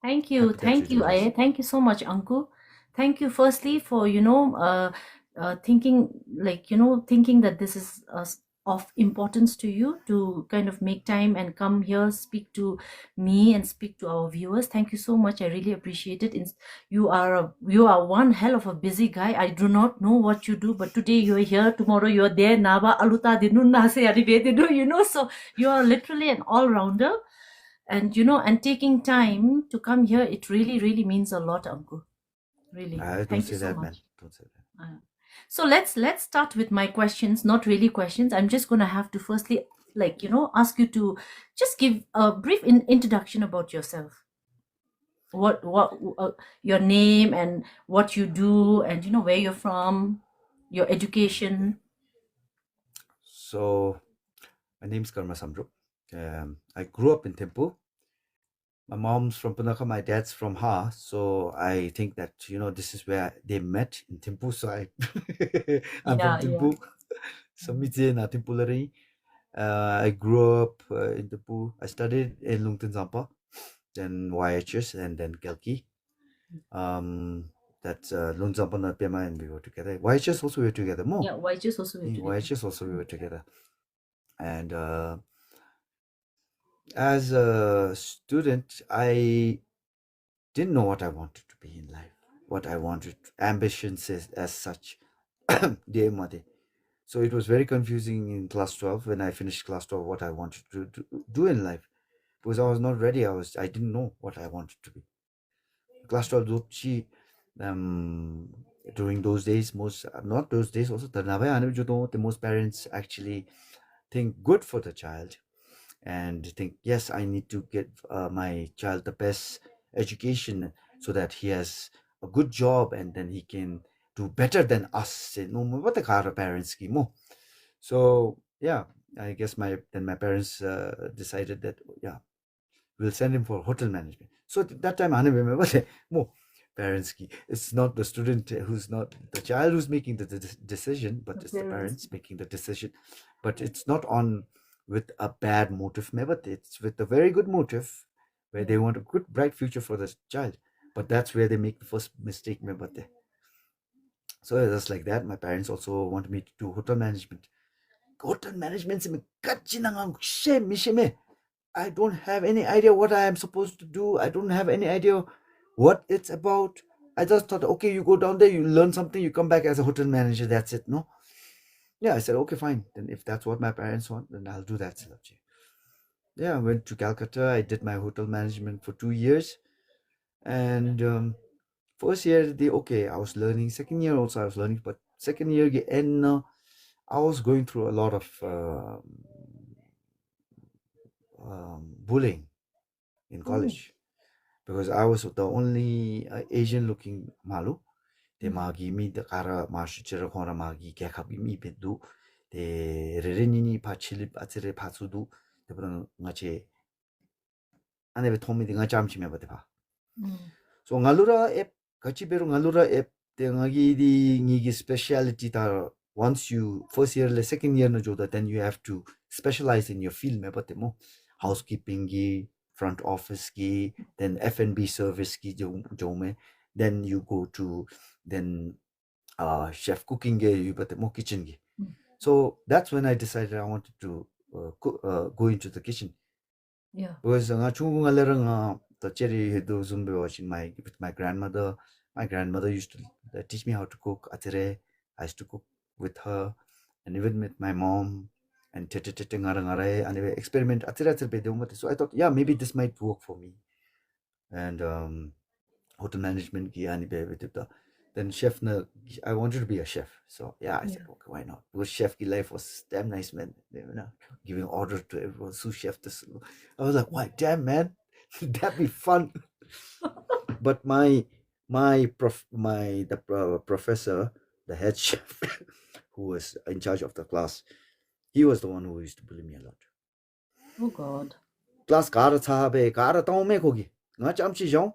Thank you. Happy that Thank you do you, this. Aye. Thank you so much, Anku. Thank you, firstly, for, thinking, thinking that this is of importance to you to kind of make time and come here, speak to me and speak to our viewers. Thank you so much. I really appreciate it. You are one hell of a busy guy. I do not know what you do, but today you are here, tomorrow you are there. Nava aluta dinu nase adibedinu, so you are literally an all-rounder. And and taking time to come here, it really really means a lot, Anku. Really, Don't thank you say so that, man. much. Don't say that. So let's start with my questions. Not really questions, I'm just gonna have to firstly, ask you to just give a brief introduction about yourself. What your name and what you do, and where you're from, your Okay. education. So, my name is Karma Samdrup. I grew up in Thimphu. My mom's from Punakha, my dad's from Ha. So I think that, this is where they met in Thimphu. So I'm from Yeah, yeah. Thimphu. So, Mitze na Thimphu lari. I grew up in Thimphu. I studied in Lungtan Zampa, then YHS, and then Kelki. That's Lung Zampa na Pema, and we were together. YHS also we were together more. Yeah, why just also In together. YHS also we were together. And as a student, I didn't know what I wanted to be in life, what I wanted, ambitions as such. Dear mother. So it was very confusing in class 12 when I finished class 12 what I wanted to do in life because I was not ready. I didn't know what I wanted to be. Class 12 um during those days, most not those days also the most parents actually think good for the child and think, yes, I need to give my child the best education so that he has a good job and then he can do better than us. No, what the kind of parents scheme. So yeah, I guess my parents decided that, yeah, we'll send him for hotel management. So that time I remember more parents ki. It's not the student who's not the child who's making the decision, but The it's the parents. parents making the decision. But it's not on with a bad motive, but it's with a very good motive where they Yeah. want a good bright future for the child. But that's where they make the first mistake, but so it was like that. My parents also wanted me to do hotel management. Hotel management se I don't have any idea what I am supposed to do. I don't have any idea what it's about. I just thought, okay, you go down there, you learn something, you come back as a hotel manager. That's it. No. Yeah, I said, okay, fine. Then if that's what my parents want, then I'll do that. Yeah, I went to Calcutta. I did my hotel management for 2 years. And first year, I was learning. Second year also, I was learning. But second year, and I was going through a lot of bullying in Oh. college because I was the only Asian looking malu. Te Mm. magi mi de kara mashi chira kora magi kya kabi mi bedu. Te rerenini pa chilip atsire patsudu. Te pura ngache ane be tomi de ngacham chime bate pa. Mm. So ngalura app kachi beru ngalura app te ngagi di ngigi speciality ta once you first year le second year na joda then you have to specialize in your field me bate mo housekeeping gi front office gi then F&B service gi jo me then you go to then chef cooking gi you bate mo kitchen gi. Mm. So that's when I decided I wanted to go into the kitchen. Yeah. Because nga chungu nga lera nga the cherry do zumbi watching with my grandmother. My grandmother used to teach me how to cook atire. I used to cook with her and even with my mom and tete tete ngara ngara and experiment atire atire be deumate. So I thought, yeah, maybe this might work for me. And hotel management ki ani be with the then chef na I wanted to be a chef. So yeah, I said, Yeah. okay, why not? Because chef ki life was damn nice, man. Giving order to everyone, sous chef this. I was like, why, damn, man, that'd be fun. But the professor, the head chef, who was in charge of the class, he was the one who used to bully me a lot. Oh God. Class gara sahabe gara taume kogi. Nga chamchi jong.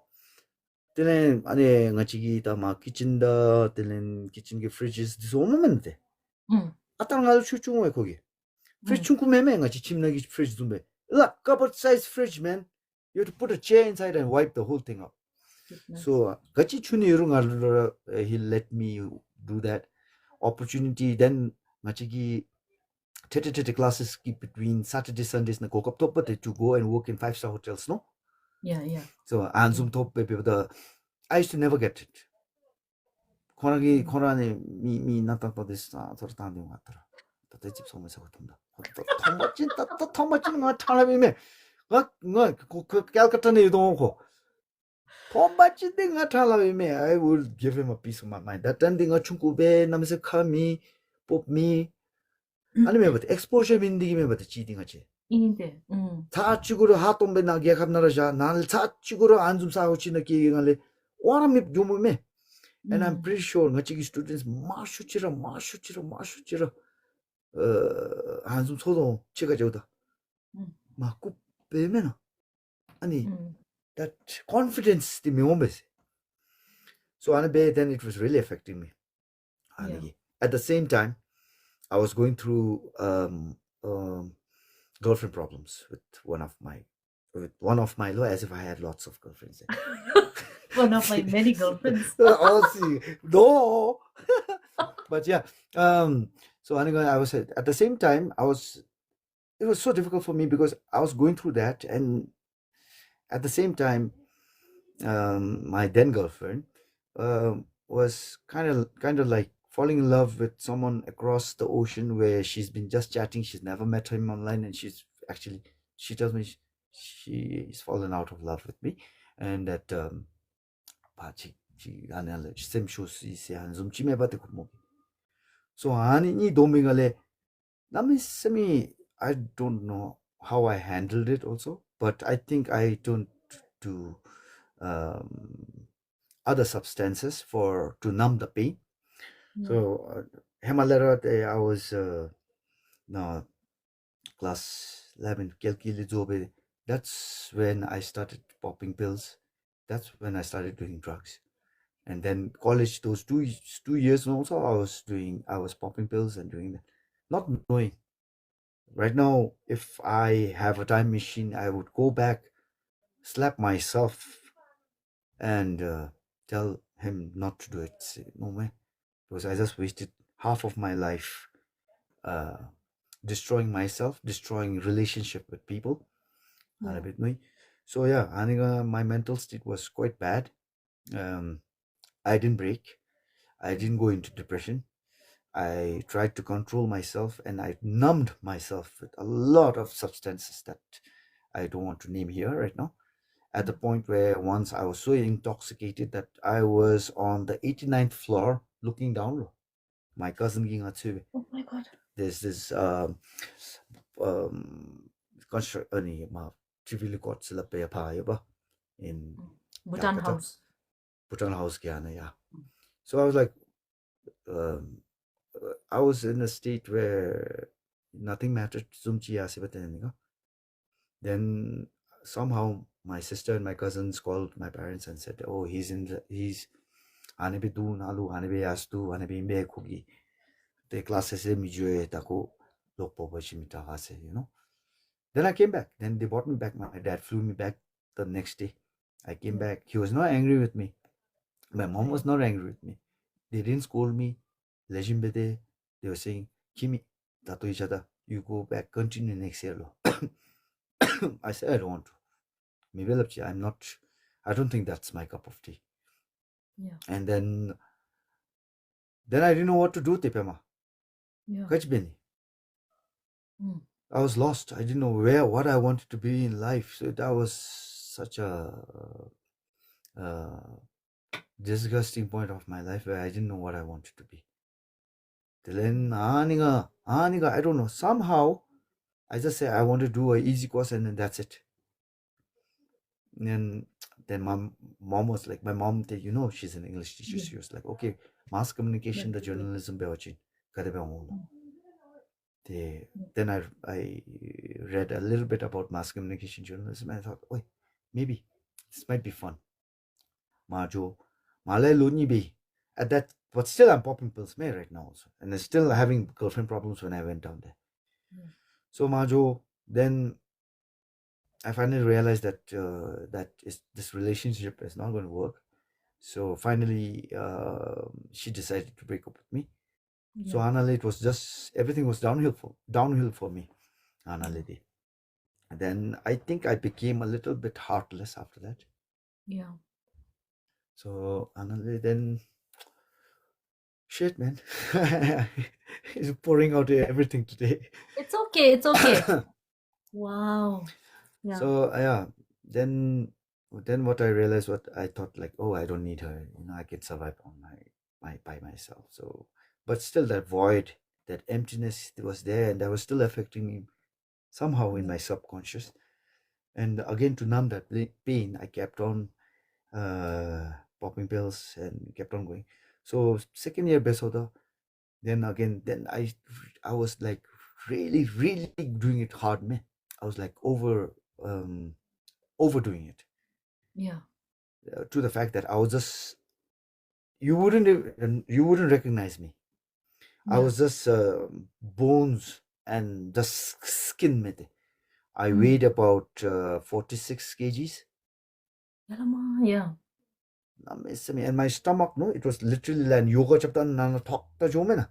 Tenen ane nga chigi ta ma kitchen da tenen kitchen ki fridges so moment. Mm. Atang ngal chuchung kogi. Fridge Mm. chung meme nga chi chimna ki fridge dumbe. La cupboard size fridge, man. You have to put a chair inside and wipe the whole thing up. Goodness. So he let me do that opportunity. Then machigi tete classes keep between Saturday Sundays na kokap top to go and work in 5-star hotels, no? Yeah. So anzum top the I used to never get it. Konagi konane mi natata this sort of standing water. The chip so much out Tomachin not Talamime. What Calcutta don't go. Tomachin thing at Talamime, I would give him a piece of my mind. That ending a chunkube, Namse Kami, Pop me. 아니면 exposure 민디기면 cheating 하지. 인데. 자축으로 하tombe 나게 갑나라자 나를 자축으로 안좀 싸고 치는 게 와람이 좀음에. And I'm pretty sure ngachigi students 마슈치라 한숨 소도 치가 저다. 막고 빼면 아니 that confidence the moments. So then it was really affecting me. Yeah. At the same time, I was going through girlfriend problems with one of my as if I had lots of girlfriends. One of my many girlfriends. No. But yeah, so I was at the same time it was so difficult for me because I was going through that, and at the same time, my then girlfriend was kind of like falling in love with someone across the ocean where she's been just chatting. She's never met him online, and she tells me she's fallen out of love with me, and that she same shows 한숨 찜해봐도 뭐. So 아니 도밍을에 남이 I don't know how I handled it also, but I think I turned to other substances to numb the pain. So Himalaya, I was no class 11 that's when I started popping pills. That's when I started doing drugs. And then college, those 2 years also I was popping pills and doing that, not knowing. Right now, if I have a time machine, I would go back, slap myself, and tell him not to do it. Say, no man, because I just wasted half of my life destroying myself, destroying relationship with people. So yeah, I think my mental state was quite bad. I didn't break. I didn't go into depression. I tried to control myself, and I numbed myself with a lot of substances that I don't want to name here right now. At the point where once I was so intoxicated that I was on the 89th floor looking down low. My cousin ging out to Oh my God. there's this construct civil court sila pa ba in Bhutan Calcutta. house. Bhutan house yeah. So I was like I was in a state where nothing mattered. Then somehow my sister and my cousins called my parents and said, "Oh, he's anibe du nalu anibe astu anibe imbe kogi the classes mijue tako lokpo bachimita hase, Then I came back. Then they brought me back. My dad flew me back the next day. I came back. He was not angry with me. My mom was not angry with me. They didn't scold me. Lejimbede. They were saying, Kimi, tato ichada, you go back, continue next year. I said, I don't want to. Maybe I don't think that's my cup of tea. Yeah. And then I didn't know what to do, Tepema. Yeah. I was lost. I didn't know what I wanted to be in life. So that was such a disgusting point of my life where I didn't know what I wanted to be. Then I don't know. Somehow I just say I want to do an easy course and then that's it. And then my mom was like, she's an English teacher. She was like, okay, mass communication, the journalism bewachin. Then I read a little bit about mass communication journalism and I thought, oh, maybe this might be fun. Majo, Malay Luni be at that, but still I'm popping pills right now also, and I'm still having girlfriend problems when I went down there. So Majo, then I finally realized that this relationship is not going to work. So finally, she decided to break up with me. So Yeah. Anna, it was just everything was downhill for me, Anna Yeah. Lady. And then I think I became a little bit heartless after that. Yeah. So Anna Lady, then shit, man, he's pouring out everything today. It's okay. It's okay. Wow. Yeah. So yeah, then what I realized, what I thought, like, oh, I don't need her. I can survive on my by myself. So, but still, that void, that emptiness was there, and that was still affecting me somehow in Yeah. my subconscious. And again, to numb that pain, I kept on popping pills and kept on going. So second year Besoda, then again, then I was like really, really doing it hard, man. I was like overdoing it, Yeah. to the fact that I was just, you wouldn't recognize me. I Yeah. was just bones and just skin, mate. I Mm. weighed about 46 kgs. Yalama. Yeah. And my stomach, no, it was literally like yoga chapter nana talk ta jo me na.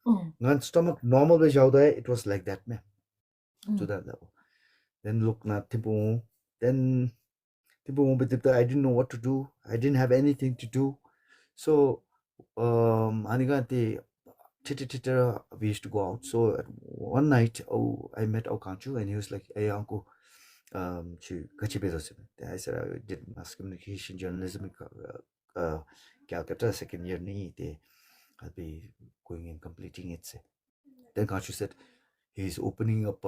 Oh. Ngan stomach normal be jauda hai, it was like that, man, to Mm. that level. Then look na tipu, then tipu I didn't know what to do. I didn't have anything to do. So anigante titter we used to go out. So one night, oh, I met Okanchu and he was like, hey uncle, 같이 배웠으면. I said I did mass communication journalism in Calcutta second year ni. I'll be going and completing it. Then Kanchu said he's opening up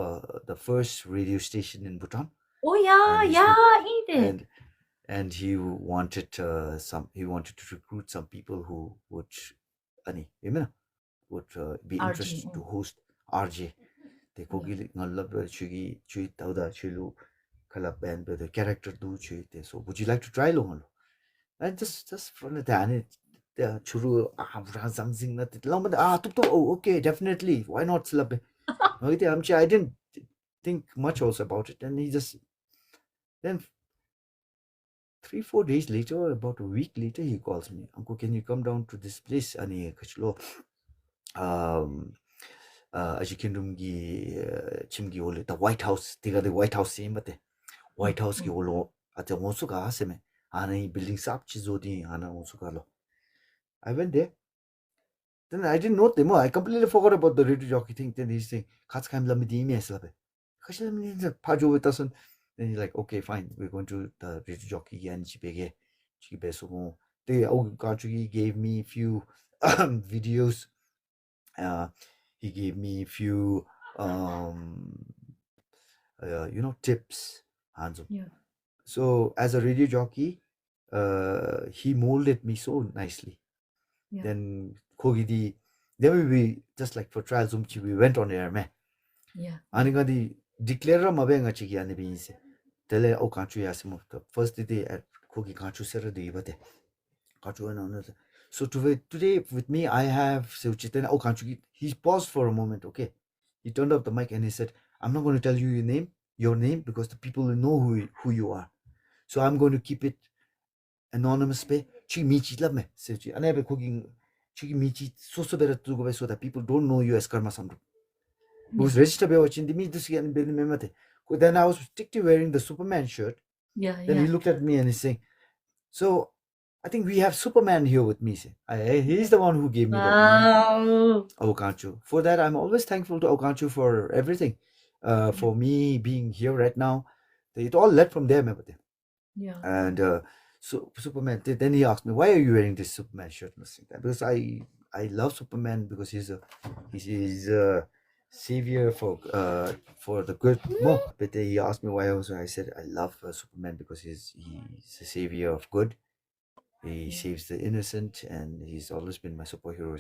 the first radio station in Bhutan, Oh yeah. and he's look Yeah. He did. and he wanted to recruit some people who would be RG. interested to host RJ. They Yeah. 거기 ngalab chui tauda chilu kalab band the character do chui te. So would you like to try long? And just from the dan the churu something that long oh okay, definitely, why not slap. I didn't think much also about it, and he just then 3 4 days later, about a week later, he calls me, uncle, can you come down to this place? Ani kachlo um ajikinrumgi chimgi ole the White House, tiga the White House same, but the Mm. White House ki Mm. olo ate onsu ka aseme ana building sap chizodi ana onsu ka lo. I went there. Then I didn't know them. I completely forgot about the radio jockey thing. Then he's saying, "Kat's kaim lamidi imi eslabe." Kashi lamidi the pajo with us. Then he's like, "Okay, fine. We're going to the radio jockey and chibege chibesumo." They Kanchugi gave me a few videos. Uh, he gave me a few um, tips. Hands. Yeah. So as a radio jockey, he molded me so nicely. Yeah. Then Kogidi, then we just like for trials we went on air, man. Yeah. Anigadi declare mabenga chigi ane binse. Tele o country asimo. The first day at Kogi country sera de ibate. Country on. So today with me I have Seuchiten o country. He paused for a moment, okay. He turned up the mic and he said, I'm not going to tell you your name, because the people will know who you are. So I'm going to keep it anonymous pe. Chi michi love me. Seuchi. Ane cooking Chi michi so better to go so that people don't know you as Karma Samdrup. Yeah. Because register be watching the me this again be memate. Then I was strictly wearing the Superman shirt. Yeah. Then he Yeah. looked at me and he's saying, so I think we have Superman here with me. He's the one who gave me that name, Wow. Okanchu. For that, I'm always thankful to Okanchu for everything. Yeah. For me being here right now, it all led from there, memate. Yeah. And so Superman. Then he asked me, "Why are you wearing this Superman shirt?" Because I love Superman, because he's a savior for the good. No, but he asked me why also. I said I love Superman because he's a savior of good. He Yeah. saves the innocent, and he's always been my superhero.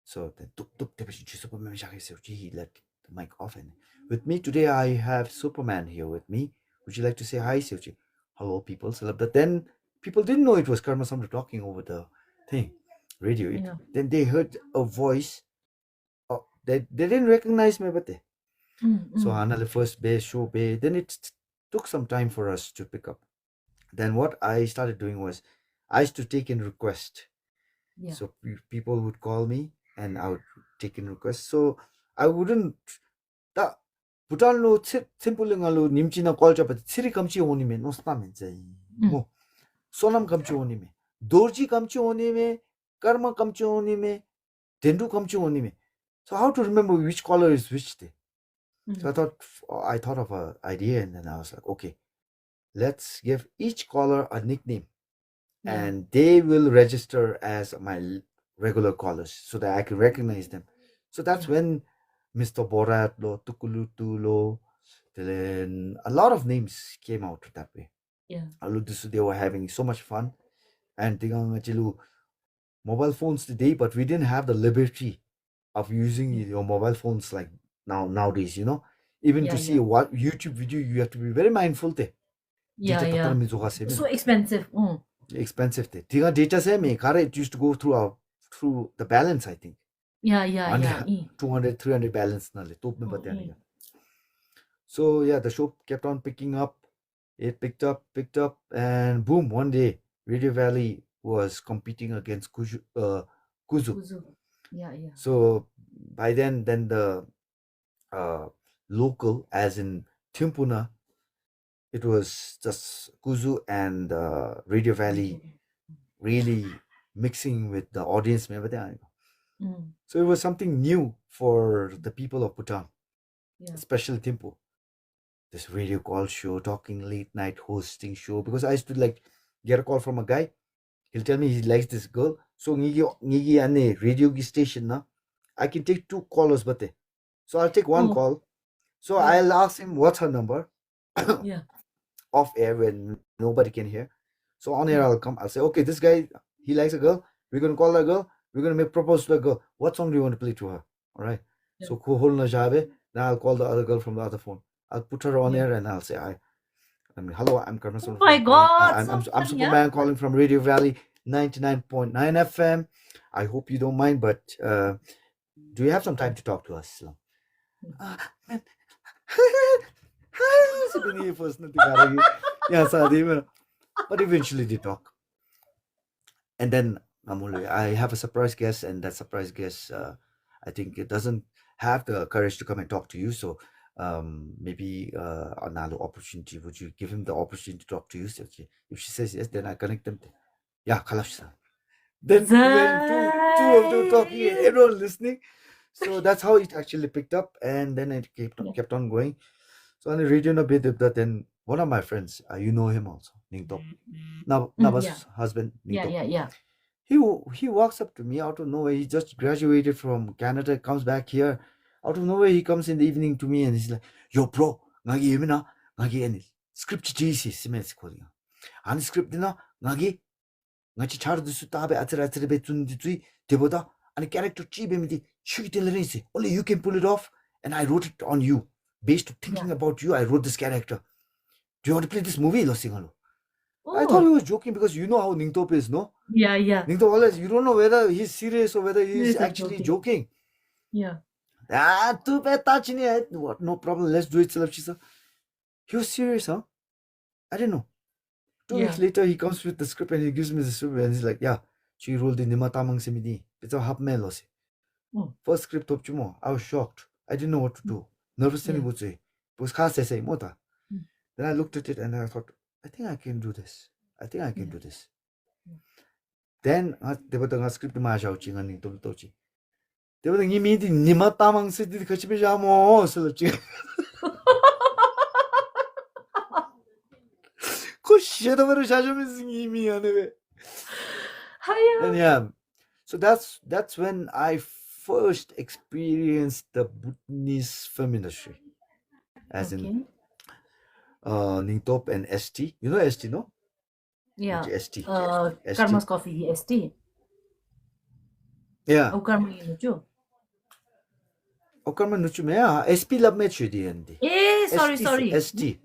So then tuk Superman he let the mic off, and with me today I have Superman here with me. Would you like to say hi, Silchi? Hello, people. But then people didn't know it was Karma Samdrup talking over the thing, radio. Yeah. Then they heard a voice. Oh, they didn't recognize me, but So Mm. another first bay, show bay. Then it took some time for us to pick up. Then what I started doing was I used to take in request. Yeah. So people would call me and I would take in requests. So I wouldn't 딱 부달로 템플링알로 님지나 꼴잡아 치리 감치 오님에 노스타면 Mm. 뭐 소남 감치 오님에 도지 감치 오님에 karma 감치 오님에 dendu 감치 오님에. So how to remember which color is which day? So Mm. I thought of an idea and then I was like, okay, let's give each caller a nickname Yeah. and they will register as my regular callers so that I can recognize them. So that's Yeah. when Mr. Borat lo, Tukulutu lo, then a lot of names came out that way. Yeah. They were having so much fun and mobile phones today, but we didn't have the liberty of using Yeah. your mobile phones like nowadays, even Yeah. to see Yeah. what YouTube video you have to be very mindful te Yeah. data Yeah. tatara mizoga seven So expensive. expensive te tiga data se me kare it used to go through the balance, I think Yeah. Yeah. Yeah. 200 300 balance na le top mein Oh, batya nahi. So yeah, the show kept on picking up. It picked up, and boom! One day, Radio Valley was competing against Kuzu. Kuzu. Yeah. Yeah. So by then the uh, local, as in Timpuna, it was just Kuzu and Radio Valley really mixing with the audience. Mm. So it was something new for the people of Bhutan, Yeah. especially Thimphu. This radio call show, talking late night hosting show. Because I used to like get a call from a guy. He'll tell me he likes this girl. So ngigi ane radio station na. I can take 2 callers, but so I'll take one Oh. call. So Yeah. I'll ask him what's her number Yeah. off air when nobody can hear. So on air Yeah. I'll come. I'll say, okay, this guy he likes a girl. We're gonna call that girl. We're gonna make propose to the girl. What song do you want to play to her? All right. Yeah. So Kohol na jabe. Now I'll call the other girl from the other phone. I'll put her on Yeah. air and I'll say, hello, I'm Karma Oh Samdrup my from God. I'm So fun. Yeah. Superman calling from Radio Valley 99.9 FM. I hope you don't mind, but do you have some time to talk to us? Man. But eventually they talk. And then I have a surprise guest, and that surprise guest, I think it doesn't have the courage to come and talk to you. So maybe another opportunity. Would you give him the opportunity to talk to you? So if she says yes, then I connect them. Yeah, Kalash. Then when two of them talking, everyone listening. So that's how it actually picked up, and then it kept on going. So on the radio na bit that then one of my friends, you know him also, Ningtop. Nava's Yeah. husband, Ningtop. Yeah. He walks up to me out of nowhere. He just graduated from Canada, comes back here. Out of nowhere, he comes in the evening to me and he's like, "Yo, bro, ngagi yemina, ngagi any script GC simes calling. And script dina ngagi ngachi char dusu tabe atre be tun ditui deboda and character chi be midi chuki telerisi. Only you can pull it off. And I wrote it on you, based on thinking about you. I wrote this character. Do you want to play this movie, Lo Singalo?" I thought he was joking because you know how Ningtop is, no? Yeah. Ningtop always, you don't know whether he's serious or whether he's Serious or actually joking. Yeah. Too bad, Tachini. What? No problem. Let's do it, Salapchisa. He was serious, huh? I didn't know. 2 weeks later, he comes with the script and he gives me the script and he's like, yeah, she rolled in Nima Tamang Semidi. It's a half man. First script of Chumo. I was shocked. I didn't know what to do. Nervous and would say. Because Khas say Mota. Then I looked at it and I thought, I think I can do this. Then they were the script Majauching and Tochi. They were the immediate Nima Tamang City Kachibijamo. Kushedavara Shajamizimi anyway. And yeah. So that's when I first experienced the Bhutanese film industry. As in Ningtop and ST. You know ST, no? Yeah. ST. Karma's Coffee ST. Yeah. Oh, Karma Nuchu. Karma Nuchu mea SP love me chudi endi. Sorry. ST.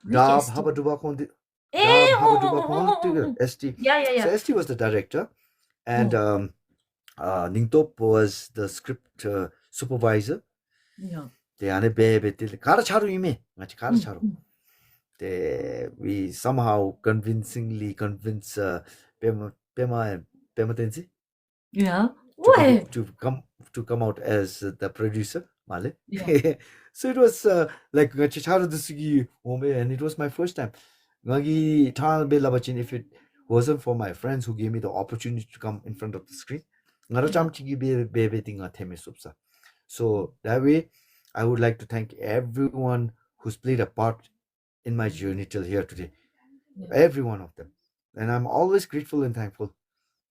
Dab Habaduba Kondi. ST. Yeah. So ST was the director, and Ningtop was the script supervisor. Yeah. 때 안에 베베 때 가르차로 이미 같이 가르차로. mm. We somehow convincingly convince Pema Tenzi Yeah. to come Why? to come to come out as the producer, Male. Yeah. So it was like Chicharo Disugi Ome, and it was my first time. Ngagi Tal Belabachin, if it wasn't for my friends who gave me the opportunity to come in front of the screen, Yeah. Ngaracham Chigi Bebe Tinga Teme Supsa. So that way, I would like to thank everyone who's played a part in my journey till here today. Yeah. Every one of them. And I'm always grateful and thankful.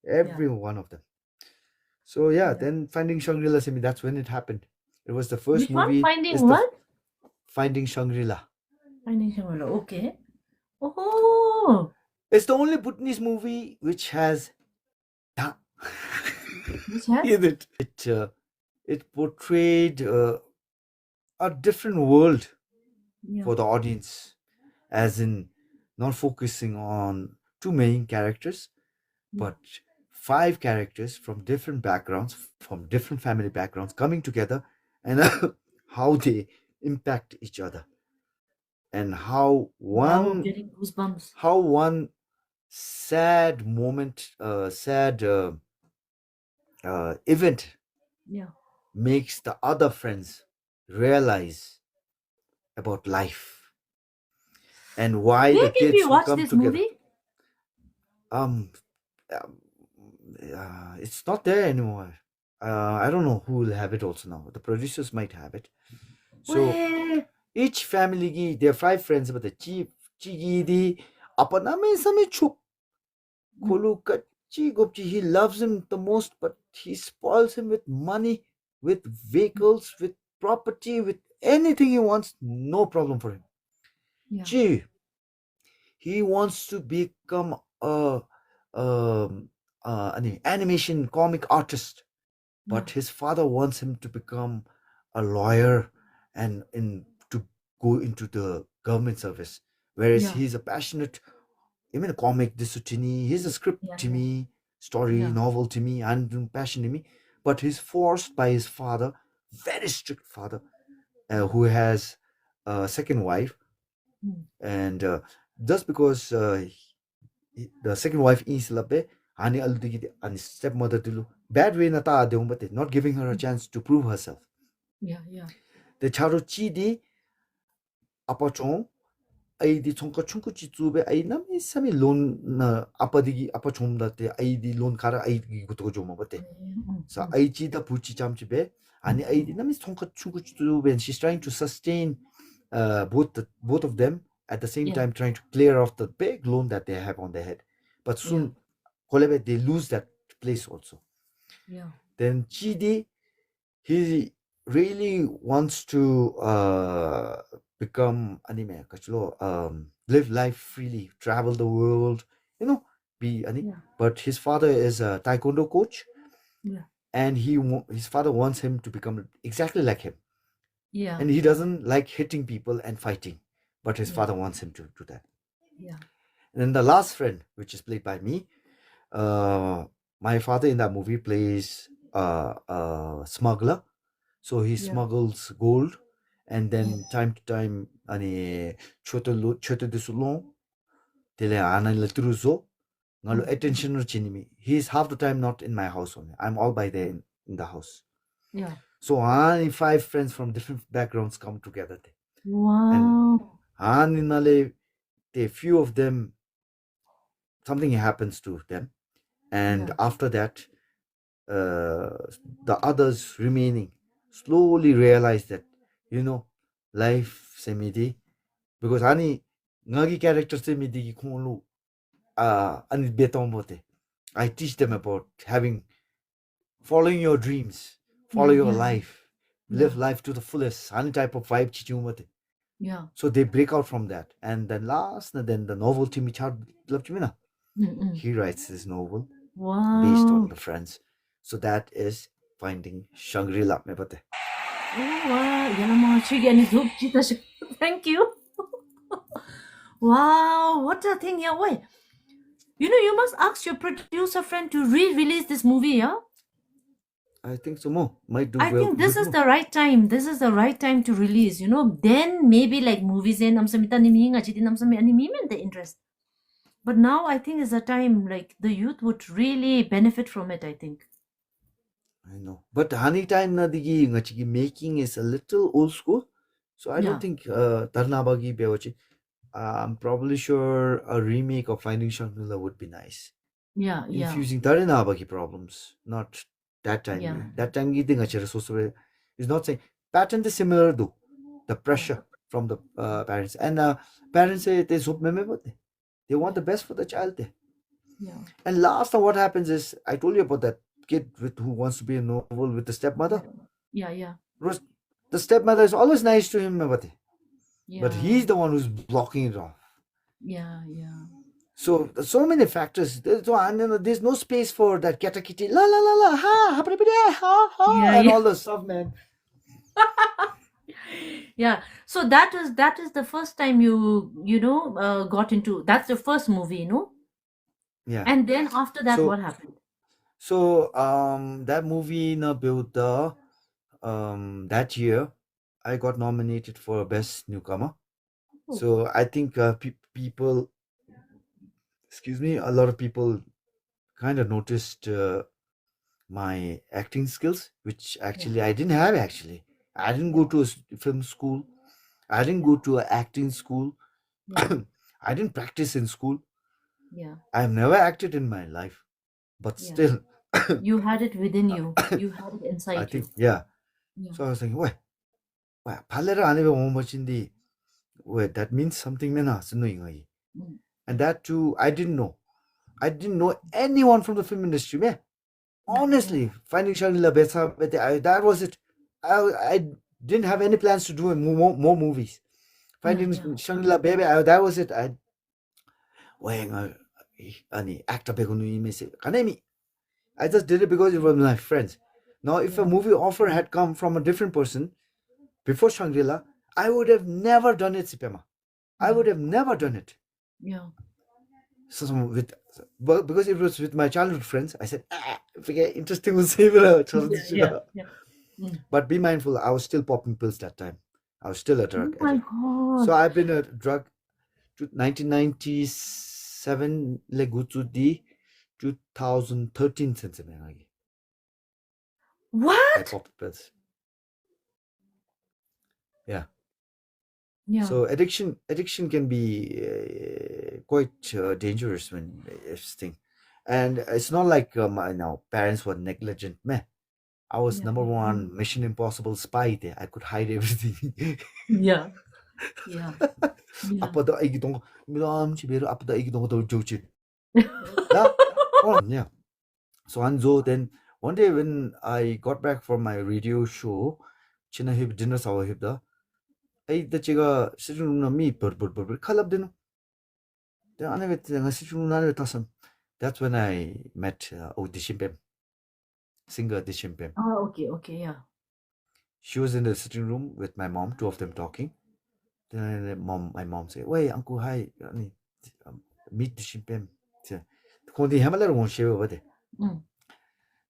Yeah. Every one of them. So yeah, Yeah. then Finding Shangri-La Simi, that's when it happened. It was the first Which one? movie. Finding It's the what? Finding Shangri-La. Finding Shangri-La. Okay. Oh. It's the only Bhutanese movie which has da Which has? in it. It portrayed a different world Yeah. for the audience, as in not focusing on two main characters, Yeah. but five characters from different backgrounds, from different family backgrounds coming together, and how they impact each other, and Wow, I'm getting goosebumps. how one sad moment, sad event Yeah. makes the other friends realize about life, and why the Where can we kids who watch come this together. movie? Um, um, it's not there anymore. I don't know who will have it also now. The producers might have it. So Where? each family gi, there are five friends, but the chief chigi di apaname same chuk kolu kachi gopchi. He loves him the most, but he spoils him with money, with vehicles, with property, with anything he wants. No problem for him. Yeah. Chi, he wants to become um, an animation comic artist, but Yeah. his father wants him to become a lawyer and to go into the government service, whereas Yeah. he's a passionate, even a comic this to me, he's a script Yeah. to Yeah. me, story Yeah. novel to me, and passion to me, but he's forced by his father, very strict father, Yeah. who has a second wife, Mm. and just because the second wife is labe ani aldigi and stepmother to bad way na ta but not giving her a chance to prove herself. Yeah. Yeah. The charo chi di apa chong ai di chongka chungku chi chube ai nami sami loan na apa digi apa chom da te ai di loan kara ai gi guto jo mabate sa ai chi da puchi cham chi be ani ai di nami chongka chungku chi chube, and she's trying to sustain both of them at the same Yeah. time, trying to clear off the big loan that they have on their head, but Yeah. soon kolebe they lose that place also. Yeah. Then Chidi, he really wants to become anime kachlo, live life freely, travel the world, be ani. Yeah. But his father is a taekwondo coach, Yeah. and his father wants him to become exactly like him, Yeah. and he Yeah. doesn't like hitting people and fighting, but his Yeah. father wants him to do that. Yeah. And then the last friend, which is played by me, my father in that movie plays a smuggler, so he Yeah. smuggles gold, and then time to time ani choto desulong tele ana letruzo ngalo attention or chinimi. He's half the time not in my house only. I'm all by there in the house. Yeah. So ani five friends from different backgrounds come together there. And Wow. ani nale the few of them, something happens to them, and Yeah. after that the others remaining slowly realize that life semidi, because ani ngagi character semidi ki kholu ani betong bote. I teach them about following your dreams, follow Yeah. your Yeah. life, Yeah. live life to the fullest, any type of vibe chichumate. Yeah. So they break out from that, and then the novel Timmy Chad Mm-mm. he writes this novel based on Wow. the friends. So that is Finding Shangri-La. Me pata hai. Oh, wow. Yan ang mga chigi ani dupchita siya. Thank you. Wow. What a thing. Yeah. Wait. You must ask your producer friend to re-release this movie, yeah? I think so more. Might do I well think this good is more. the right time. This is the right time to release. Then maybe like movies and namsamita niming achiti namsami anime the interest. But now I think is a time like the youth would really benefit from it. I think. I know. But honey time na digi ngachigi making is a little old school. So I don't Yeah, think Tarnabagi Bewachi. I'm probably sure a remake of Finding Shangri-La would be nice. yeah, yeah, Infusing Tarnabagi problems, not that yeah, time. That time thing is not saying pattern is similar though. The yeah, pressure from the parents and parents say they they want yeah, the best for the child. yeah, And last time what happens is I told you about that kid with who wants to be a novel with the yeah, stepmother. yeah, yeah, Ros- The stepmother is always nice to him, but yeah, he's the one who's blocking it off. yeah, yeah, So there's so many factors. There's no space for that keta kitty la la la la ha ha ha ha yeah, and yeah. all the stuff, man. Yeah. So that is the first time got into that's the first movie. Yeah. And then after that, So what happened? that movie na built the that year I got nominated for best newcomer. Oh, So I think people, excuse me, a lot of people kind of noticed my acting skills, which yeah, actually I didn't have. Actually, I didn't go yeah, to a film school. I didn't yeah, go to an acting school. yeah, I didn't practice in school. yeah, I have never acted in my life, but yeah. still, You had it within you. You had it I inside think you. yeah. Yeah. So I was thinking, wait, palera ane how much in the wait that means something na Mm. and that too I didn't know. I didn't know anyone from the film industry, man. Yeah, yeah, Honestly, finding Shangri-La Betsa, that was it. I didn't have any plans to do more movies. yeah, Finding yeah, Shangri-La Baby, that was it. I wait, ani actor begunu imese kanemi. I just did it because it was my friends. Now, if a yeah, movie offer had come from a different person before Shangri-La, I would have never done it, Sipema. I yeah, would have never done it. yeah, So with but because it was with my childhood friends, I said, forget interesting will save it. yeah, yeah, yeah. Mm. But be mindful, I was still popping pills that time. I was still a Oh drug my addict. So God. I've been a drug to 1997 legutu di 2013 since I What? popped pills. Yeah. Yeah, So addiction can be quite dangerous when it's thing, and it's not like my now parents were negligent. Meh. I was yeah, number yeah, one Mission Impossible spy there. I could hide everything. yeah, yeah, yeah. 아빠도 아기 동거 미람 집에로 아빠도 아기 동거 조지 나 yeah. So Anzo then one day when I got back from my radio show china hib dinner sawa hibda ai the chiga sitting room mi pur kalab dinu then ane vet nga sitting room ane tasam that's when I met audition pem singer audition pem Oh, okay, okay, yeah. she was in the sitting room with my mom, two of them talking. Then my mom said, "Wait, Uncle, hi, meet the shimpem." Kundi hamalar won share over there. Mm,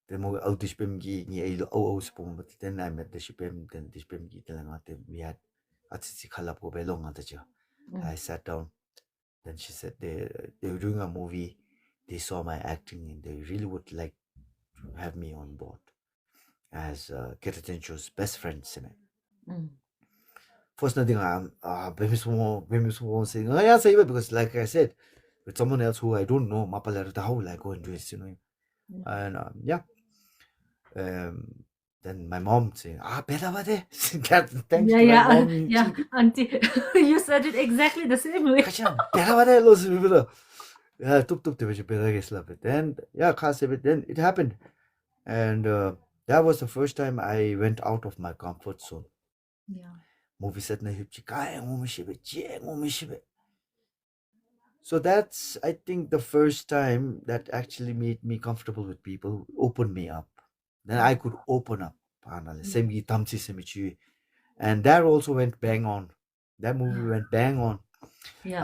Then mo out the shimpem gi ni ay oh spong, but then I met the shimpem. Then the shimpem gi telang ate we had at si kalap ko belong ate siya. mm, I sat down. Then she said they were doing a movie. They saw my acting and they really would like to have me on board as Ketatencho's best friend. Sime. mm. First nothing maybe small saying, oh yeah, say it because like I said, with someone else who I don't know, Mapalera, how will I go and do it? Yeah, And yeah. Then my mom saying, better about it. Thanks yeah, to my yeah, mom. yeah, auntie. You said it exactly the same way. Better about it, Los Rivera. Yeah, tuk the better get slap it. Then yeah, can't say it. Then it happened. And that was the first time I went out of my comfort zone. Yeah, Movie set na hip kaya ngumishibit. So that's I think the first time that actually made me comfortable with people, opened me up. Then I yeah, could open up. Panale, yeah, same gi tamsi semichi. And that also went bang on. That movie went bang on. yeah,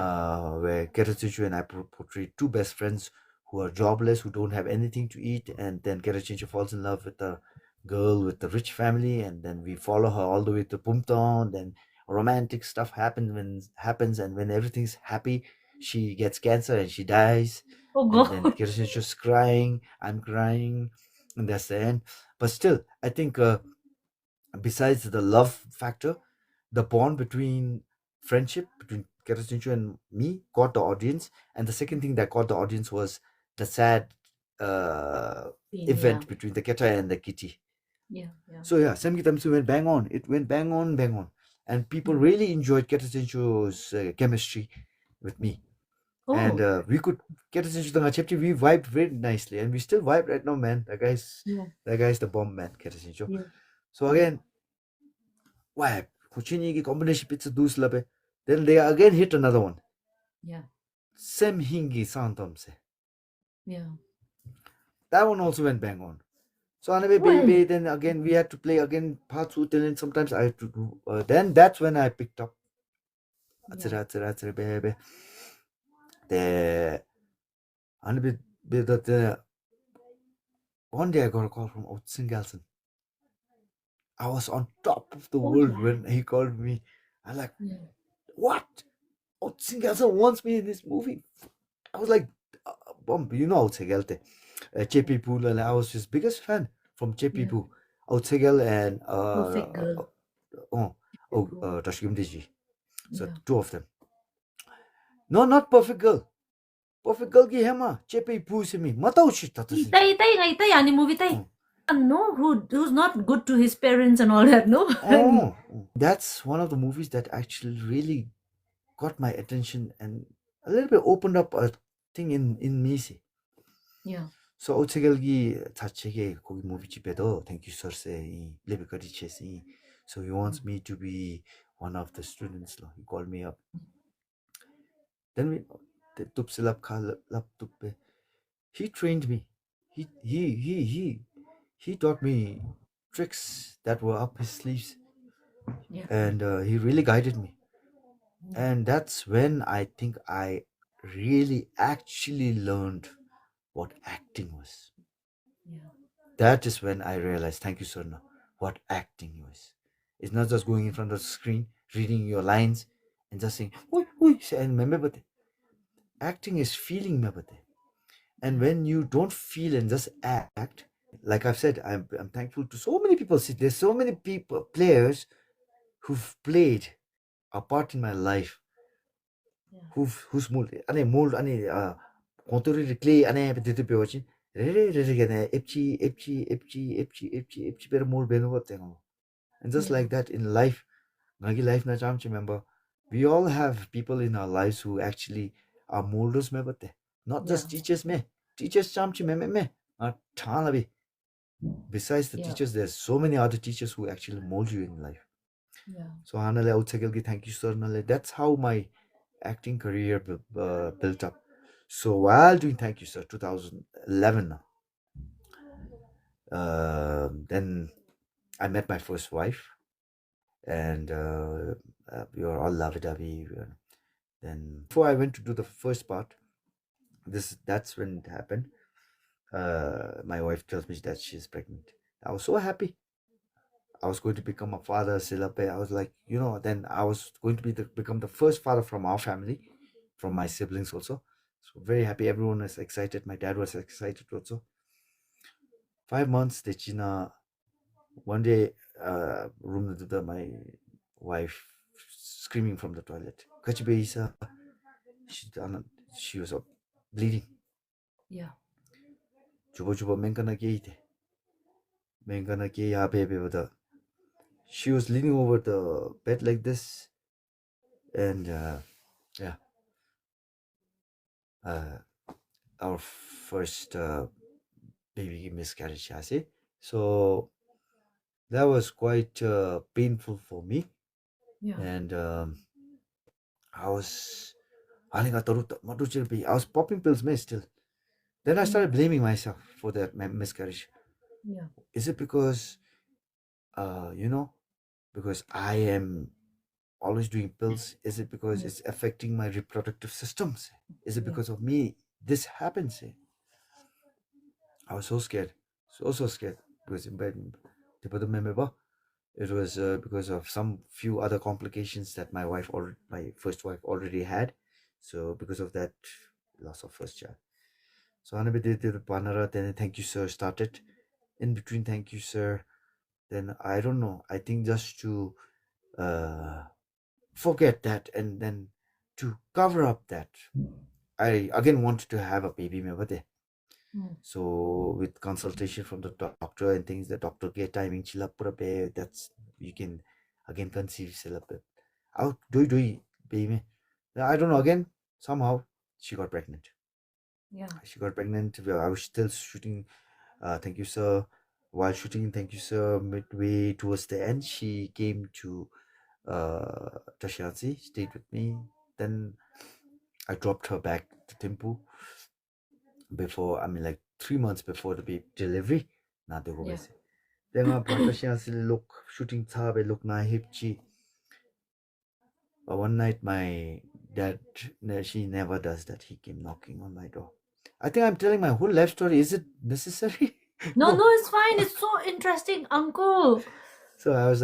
Where Kerachichu and I portrayed two best friends who are jobless, who don't have anything to eat, and then Kerachichu falls in love with a girl with the rich family, and then we follow her all the way to Pumton. Then romantic stuff happens, and when everything's happy, she gets cancer and she dies, Oh and then God. Kirsten's just crying, I'm crying, and that's the end. But still, I think besides the love factor, the bond between friendship between Kerasinchu and me caught the audience, and the second thing that caught the audience was the sad uh, Pain, yeah. event between the Keta and the Kitty. Yeah, yeah. So yeah, Sam Kitamsu went bang on. It went bang on, bang on, and people Yeah. really enjoyed Kerasinchu's chemistry with me, and Oh, we could Kerasinchu tanga chepti. We vibed very nicely, and we still vibe right now, man. yeah, That guy's the bomb, man, Kerasinchu. yeah, So yeah, again, why? Kuchini combination pizza dus labe. Then they again hit another one. yeah, Sem hingi santomse. yeah. That one also went bang on. So anyway, Well, baby, then again we had to play again parts with and sometimes I had to do. Then that's when I picked up yeah. atsira baby. The anyway, the one day I got a call from Otsin Gelson. I was on top of the Oh, world yeah, when he called me. I'm like, yeah, what? Otsin Gelson wants me in this movie. I was like, bomb, you know Otsegelte. JP Pool, and I was his biggest fan from JP yeah. Pool. Otsegel and Perfect girl. Tashkim Diji. So Yeah. two of them. No, not Perfect Girl. Perfect Girl ki hema. JP Pool se mi. Mata uchi tata sincha. Itai, ani movie tai. No, who's not good to his parents and all that, no? Oh, that's one of the movies that actually really got my attention and a little bit opened up a thing in me. See. Yeah, So 오체결기 자책에 거기 모비집에도 thank you sir say 이 레베카리 체시. So he yeah, wants me to be one of the students. He called me up. Then we tupsilap lap tuppe. He trained me. He he he he he taught me tricks that were up his sleeves, yeah, and he really guided me. yeah, And that's when I think I really actually learned what acting was. yeah, That is when I realized, thank you, Swarna, what acting was. It's not just going in front of the screen, reading your lines, and just saying, oi, oi, and remember, acting is feeling, remember. And yeah, when you don't feel and just act, like I've said, I'm thankful to so many people. See, there's so many people, players who've played a part in my life, yeah, who's mold, contour clay, dito pewachin, epchi, pero mold beno what and just yeah, like that in life, Nagi life na cham remember, we all have people in our lives who actually are molders me bate. Not yeah, just teachers me. Teachers cham me. Besides the yeah, teachers, there's so many other teachers who actually mold you in life. yeah, So Hanale Outsagelgi, thank you, sir. Nale. That's how my acting career built up. So while doing thank you, sir, 2011, then I met my first wife, and we were all lovey-dovey. Then before I went to do the first part, that's when it happened. My wife tells me that she's pregnant. I was so happy. I was going to become a father, Silape. I was like, then I was going to become the first father from our family, from my siblings also. So very happy. Everyone was excited. My dad was excited also. 5 months, the China. One day, room my wife screaming from the toilet. Kachibe isa. She she was bleeding. yeah, Juba menkana keite. Menkana ke ya baby with the. She was leaning over the bed like this, and yeah, uh, our first baby miscarriage, I say. So that was quite painful for me, yeah, and I was I was popping pills, man, still. Then I mm, started blaming myself for that miscarriage. yeah, Is it because, uh, you know, because I am always doing pills? Is it because yeah, it's affecting my reproductive systems? Is it yeah, because of me this happens? I was so scared, so scared because in bed. remember? It was because of some few other complications that my first wife already had. So because of that, loss of first child. So Anabe did the Panara, then thank you sir started. In between thank you sir, then I don't know. I think just to uh, forget that and then to cover up that, I again wanted to have a baby. Remember? Mm. So with consultation from the doctor and things, the doctor get timing chilapura that's you can again conceive silapit. Out do baby. I don't know again. Somehow she got pregnant. Yeah. She got pregnant. I was still shooting. Thank you, sir. While shooting, thank you, sir. Midway towards the end, she came to Tashiansi, stayed with me. Then I dropped her back to Timpu before. I mean, like 3 months before the baby delivery. Not the Yeah. way. Then I brought Tashiansi look shooting tabe look na hipchi. But one night, my dad, she never does that. He came knocking on my door. I think I'm telling my whole life story. Is it necessary? No, no, No. it's fine. It's so interesting, uncle. So I was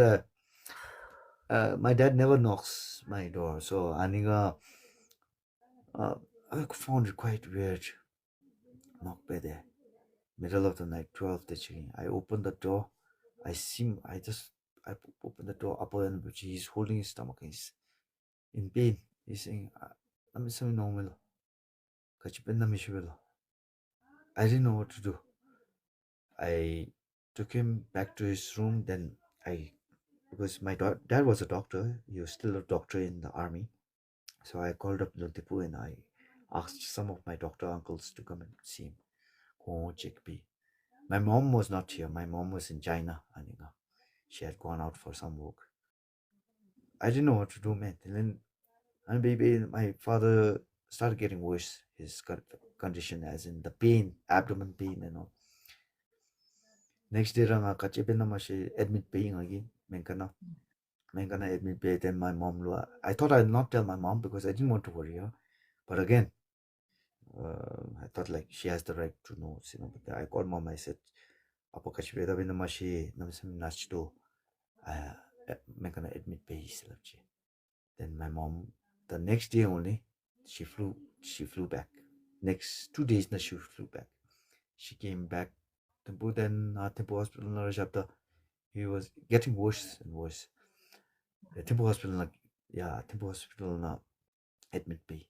my dad never knocks my door. So uh, I found it quite weird. Knock by there, middle of the night, 12 the checking. I opened the door. I opened the door upper and he's holding his stomach. He's in pain. He's saying, I'm so normal. I didn't know what to do. I took him back to his room. Then because my dad was a doctor, he was still a doctor in the army. So I called up Luntipu and I asked some of my doctor uncles to come and see him. Oh, Chickpea. My mom was not here. My mom was in China. Aninga. She had gone out for some work. I didn't know what to do, man. And baby, my father started getting worse. His condition, as in the pain, abdomen pain, and all. Next day, ranga kachepena mashe admit paying again. Menkana admit pay. Then my mom, I thought I'd not tell my mom because I didn't want to worry her. But again, I thought like she has the right to know. But I called mom. I said, "Apo kachepeda bina mashe namsam nachdo." I'm gonna admit pay silapchi. Then my mom, the next day only, she flew back. Next 2 days, she flew back. She came back. Then Temple Hospital na Rajapta. He was getting worse and worse. The Temple Hospital Temple Hospital na admit pay.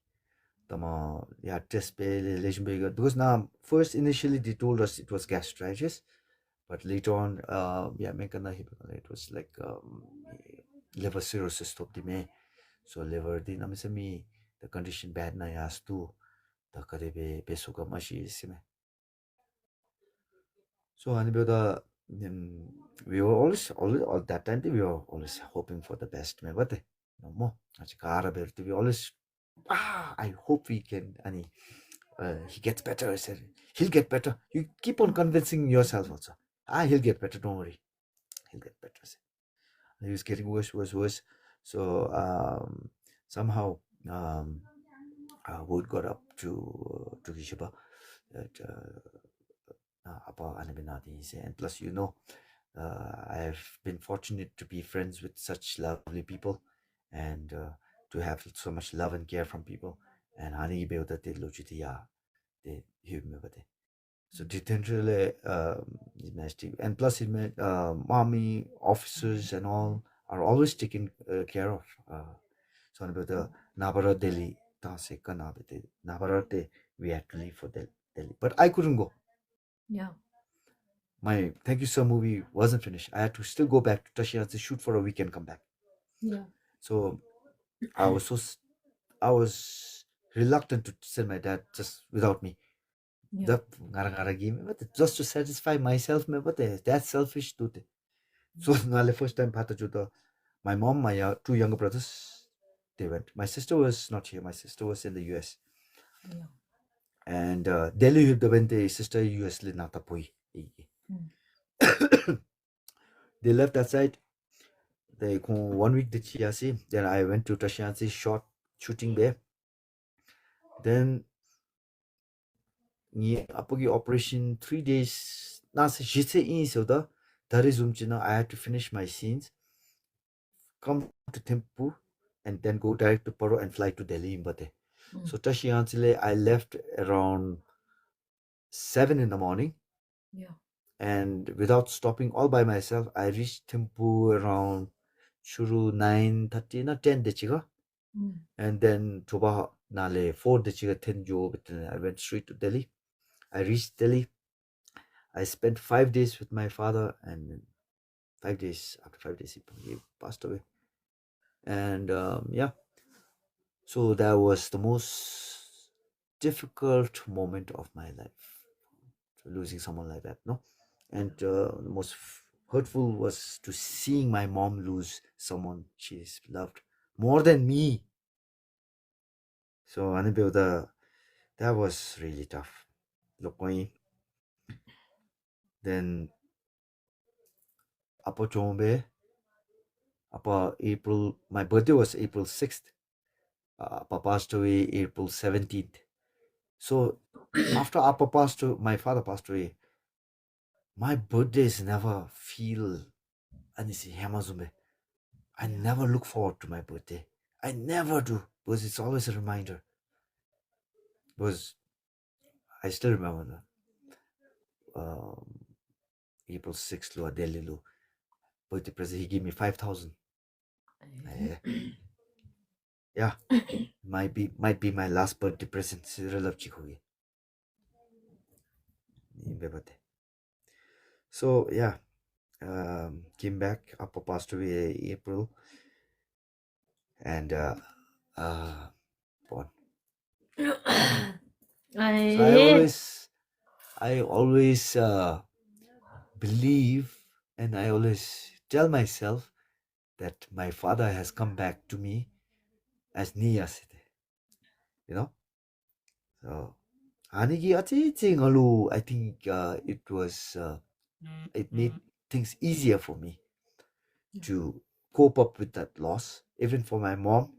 Tama test pay relation pay because now first initially they told us it was gastritis, but later on it was like liver cirrhosis top the me. So liver di namin sa mi the condition bad na yas too the karebe pesuka mashi sime. So anibyoda we were always all that time we were always hoping for the best me but no more. We always I hope we can ani he gets better. I said he'll get better. You keep on convincing yourself also. He'll get better. Don't worry. He'll get better. I said. He was getting worse, worse, worse. So somehow um, word got up to Kishiba that Apa Anabinadi is, and plus I have been fortunate to be friends with such lovely people and to have so much love and care from people. And Hani Beuda de Lochitia de Humibate. So detention and plus it meant army officers and all are always taken care of. So about the Nabara Delhi, Taseka Nabate, Nabarate, we had to leave for Delhi. But I couldn't go. Yeah. My Thank You Sir movie wasn't finished. I had to still go back to Tashian to shoot for a week and come back. Yeah. So I was I was reluctant to send my dad just without me. Yeah. The ngara game, but just to satisfy myself, but that's selfish too. So the first time Pata Juda, my mom, my two younger brothers, they went. My sister was not here. My sister was in the US. Yeah. And Delhi the went the sister US li natapui. Mm. They left that side. They 1 week did Chiasi. Then I went to Tashiansi shot shooting there. Then ni apogi operation 3 days. Nasa shitse in so da Darizumchina, I had to finish my scenes, come to Thimphu, and then go direct to Paro and fly to Delhi in Bate. So Tashiansile, I left around 7 in the morning, Yeah. and without stopping all by myself, I reached Thimphu around Shuru 9:30 na 10 dechiga. And then Toba Nale 4 dechiga 10 jo, but then I went straight to Delhi. I reached Delhi. I spent 5 days with my father, and then 5 days, after 5 days, he passed away. And yeah, so that was the most difficult moment of my life, losing someone like that, no? And the most hurtful was to seeing my mom lose someone she's loved more than me. So that was really tough. Lokoi. Then Apo Chombe, Apa April, my birthday was April 6th. Apa passed away April 17th. So after my father passed away, my birthdays never feel anisi hemazumbe. I never look forward to my birthday. I never do, because it's always a reminder. Because I still remember the April 6th lo Delhi lo birthday present. He gave me 5,000. Yeah, might be my last birthday present. So yeah, came back. Appa passed away April, and born. So I always believe, and I always tell myself that my father has come back to me as Niyas, you know. So Anigi Alu, I think it made things easier for me to cope up with that loss, even for my mom.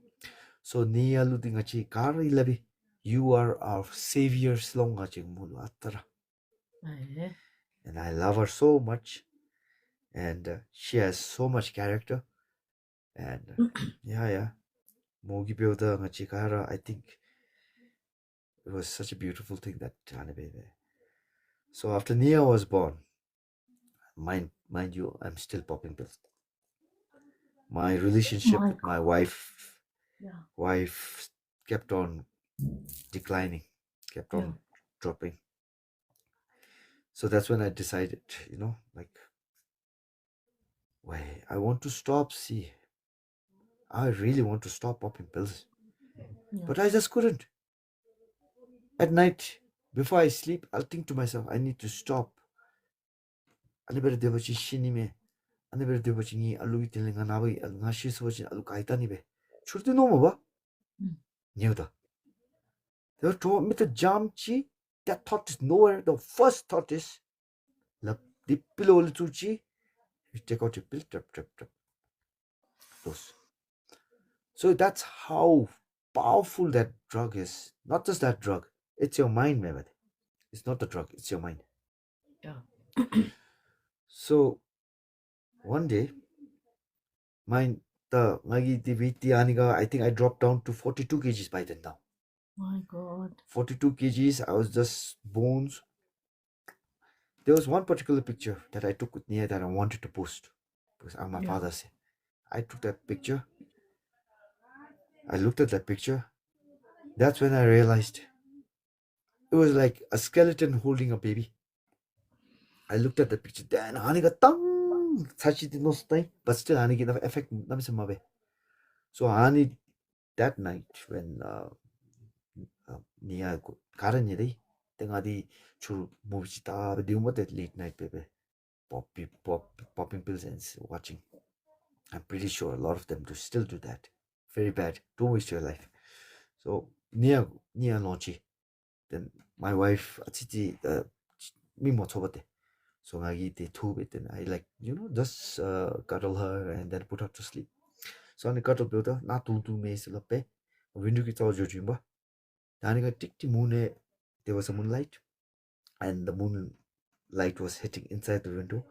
So Nia Ludingachi Kara Ilabi, you are our savior slongaching mulu atara. And I love her so much, and she has so much character. And yeah, Mogi Byoda Ngachikara, I think it was such a beautiful thing that Tanebe. So after Nia was born, mind you, I'm still popping pills. My relationship with my wife kept on declining, kept on dropping. So that's when I decided, like, why I want to stop. See, I really want to stop popping pills, but I just couldn't. At night, before I sleep, I'll think to myself, I need to stop. Anibere debachi shinime, anibere debachi ni alu itelinga nabai ngashi sochi alu kaitani be. Churti no ba? Nyuda. They told me to jump chi. That thought is nowhere. The first thought is, la the pillow chuchi. You take out your pill, trap. Those. So that's how powerful that drug is. Not just that drug. It's your mind, Mehmet. It's not the drug. It's your mind. Yeah. So one day, mine the I think I dropped down to 42 kgs by then now. My God. 42 kgs. I was just bones. There was one particular picture that I took with Nia that I wanted to post because I'm my father's. I took that picture. I looked at that picture. That's when I realized it was like a skeleton holding a baby. I looked at the picture. Then Aniga tang sachi did no stay, but still Ani the effect namisamabe. So Ani that night when Nia karan yedi, then Adi churu movie ta do what that late night baby. Popping pills and watching. I'm pretty sure a lot of them do still do that. Very bad. Don't waste your life. So Nia launchi. Then my wife Atiti me motobote. So I eat the two bit and I like, just cuddle her and then put her to sleep. So I cuddle builder, not two maze lope. Window gets all jujimba. Then I got tick the moon. There was a moonlight, and the moonlight was hitting inside the window.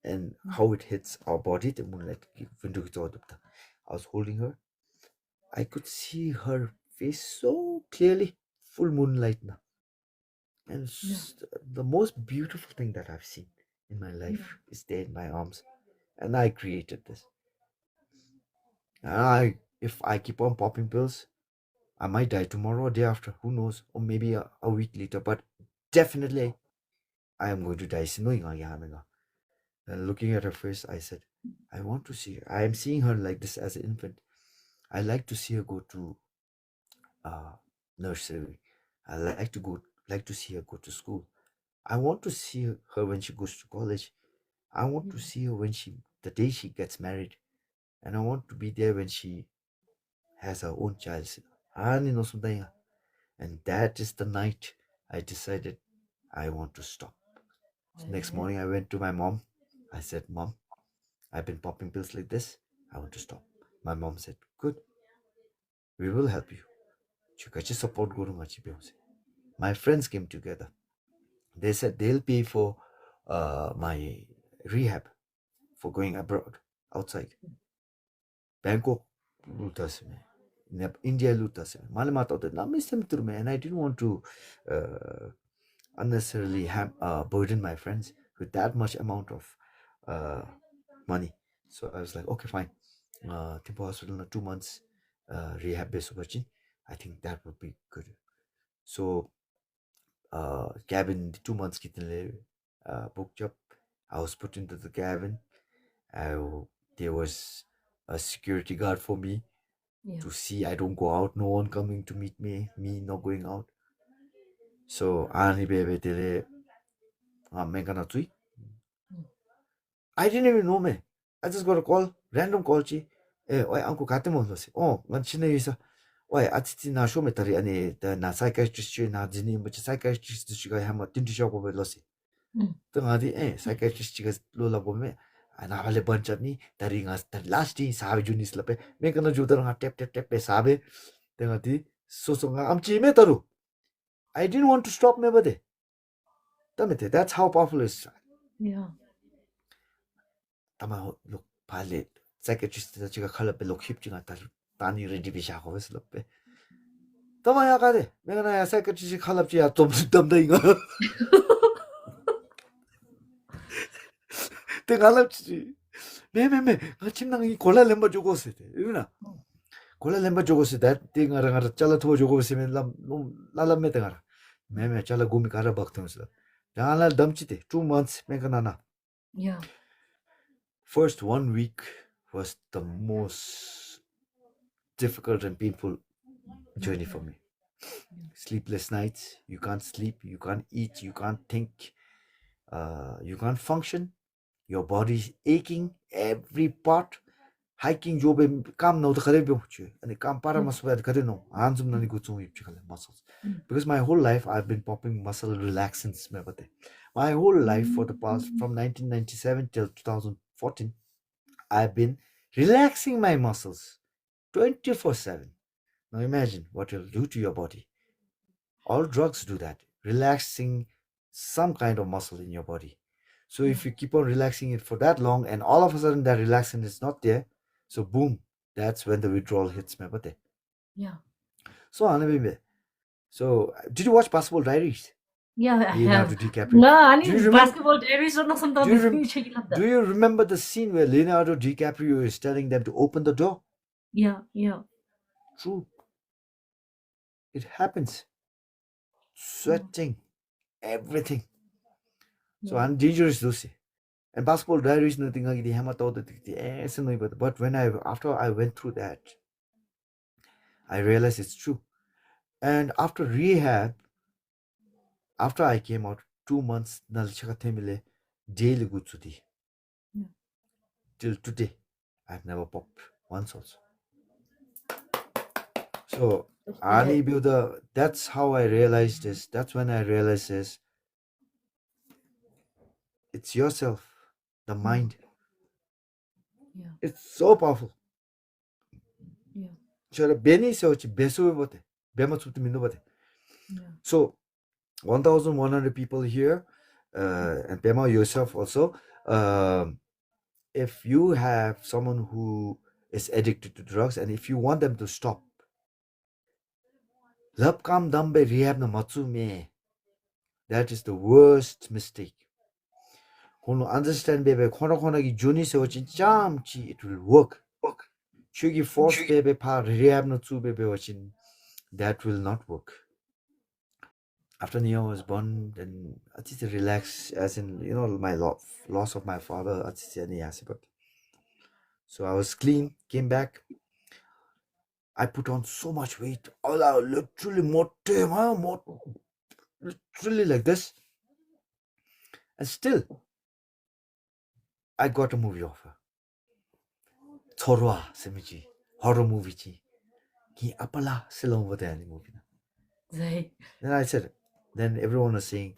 and how it hits our body. The moonlight. I was holding her. I could see her face so clearly, full moonlight now. And the most beautiful thing that I've seen in my life is there in my arms. And I created this. And if I keep on popping pills, I might die tomorrow or day after. Who knows? Or maybe a week later. But definitely, I am going to die. And looking at her face, I said, I want to see her. I am seeing her like this as an infant. I like to see her go to nursery. I like to see her go to school. I want to see her when she goes to college. I want to see her the day she gets married, and I want to be there when she has her own child. And that is the night I decided I want to stop. So next morning I went to my mom. I said, Mom, I've been popping pills like this. I want to stop. My mom said, Good. We will help you. Support My friends came together. They said they'll pay for my rehab for going abroad, outside. Bangkok, India, and I didn't want to unnecessarily burden my friends with that much amount of money. So I was like, okay, fine. Timpo hospital 2 months rehab base. I think that would be good. So cabin 2 months booked up. I was put into the cabin. There was a security guard for me to see I don't go out. No one coming to meet me not going out. So I didn't even know me. I just got a call, random call. Oi, uncle Katemo. Oh, Oi, atiti na show me tari ani na psychiatrist na jini but psychiatrist shiga hama tinti show ko belosi. Tengadi psychiatrist shiga lola bome. Ana vale bunch ni tari ngas tari last day sabe junis lape. Me kana jutar nga tap tap tap pe sabe. Tengadi so nga amchi me taru. I didn't want to stop me bade. Tamete, that's how powerful it is. Yeah. Tama look pale psychiatrist ta chiga khala pe lok hip chinga tani ready be sha ko bes lape. Tama ya kade. Me kana ya psychiatrist khala chi ya tom dam dai nga. Te khala chi. Me nga chimnang I kola lemba jogo se te. Iruna. Kola lemba jogo se that thing ngara chala thuo jogo se men la me te ngara. Me chala gumi kara bakte musla. Dala dam chi te 2 months me kana na. Yeah. First 1 week was the most difficult and painful journey for me. Sleepless nights, you can't sleep, you can't eat, you can't think, you can't function. Your body's aching, every part. Hiking job kam no the kare and kam para maswad kare no handsum nani gutsum muscles. Because my whole life I've been popping muscle relaxants. My whole life for the past from 1997 till 2014, I've been relaxing my muscles 24/7. Now imagine what it'll do to your body. All drugs do that, relaxing some kind of muscle in your body. So if you keep on relaxing it for that long and all of a sudden that relaxant is not there, so boom, that's when the withdrawal hits me. Yeah. So did you watch Basketball Diaries? Yeah, I Leonardo have. DiCaprio. No, Do you remember- basketball diaries or something. Do you remember the scene where Leonardo DiCaprio is telling them to open the door? Yeah. True. It happens. Sweating, everything. So I'm dangerous Lucy. And Basketball Diaries nothing like the hammer thought that but when after I went through that, I realized it's true. And after rehab, after I came out 2 months, daily good till today, I've never popped once also. So that's how I realized this. That's when I realized this. It's yourself, the mind. Yeah. It's so powerful. Yeah. So 1,100 people here, and Pema yourself also. um, if you have someone who is addicted to drugs and if you want them to stop, lapkam dambe rehab na matsume, that is the worst mistake. Kono understand bebe kono kono ki juni se wachin chamchi it will work. Chugi force bebe pa rehab na tsu bebe wachin, that will not work. After Neo was born, then I just relax, as in my loss of my father. So I was clean, came back. I put on so much weight, all out, literally literally like this, and still I got a movie offer. Thorwa semiji, horror movie chi. Ki apala silong wada ani movie na. Right. Then I said, then everyone was saying,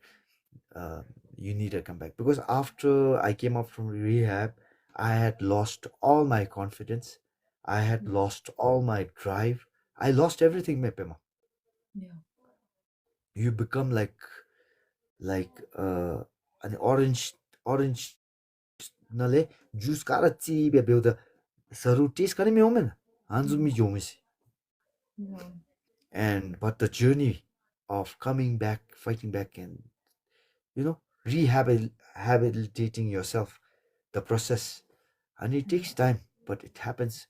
you need to come back, because after I came up from rehab, I had lost all my confidence. I had lost all my drive. I lost everything, me pema. Yeah. You become like an orange nale juice karachi be build saru taste kani me omen hanzu mi jomisi. Yeah. And but the journey of coming back, fighting back, and rehabilitating yourself, the process, and it takes time, but it happens.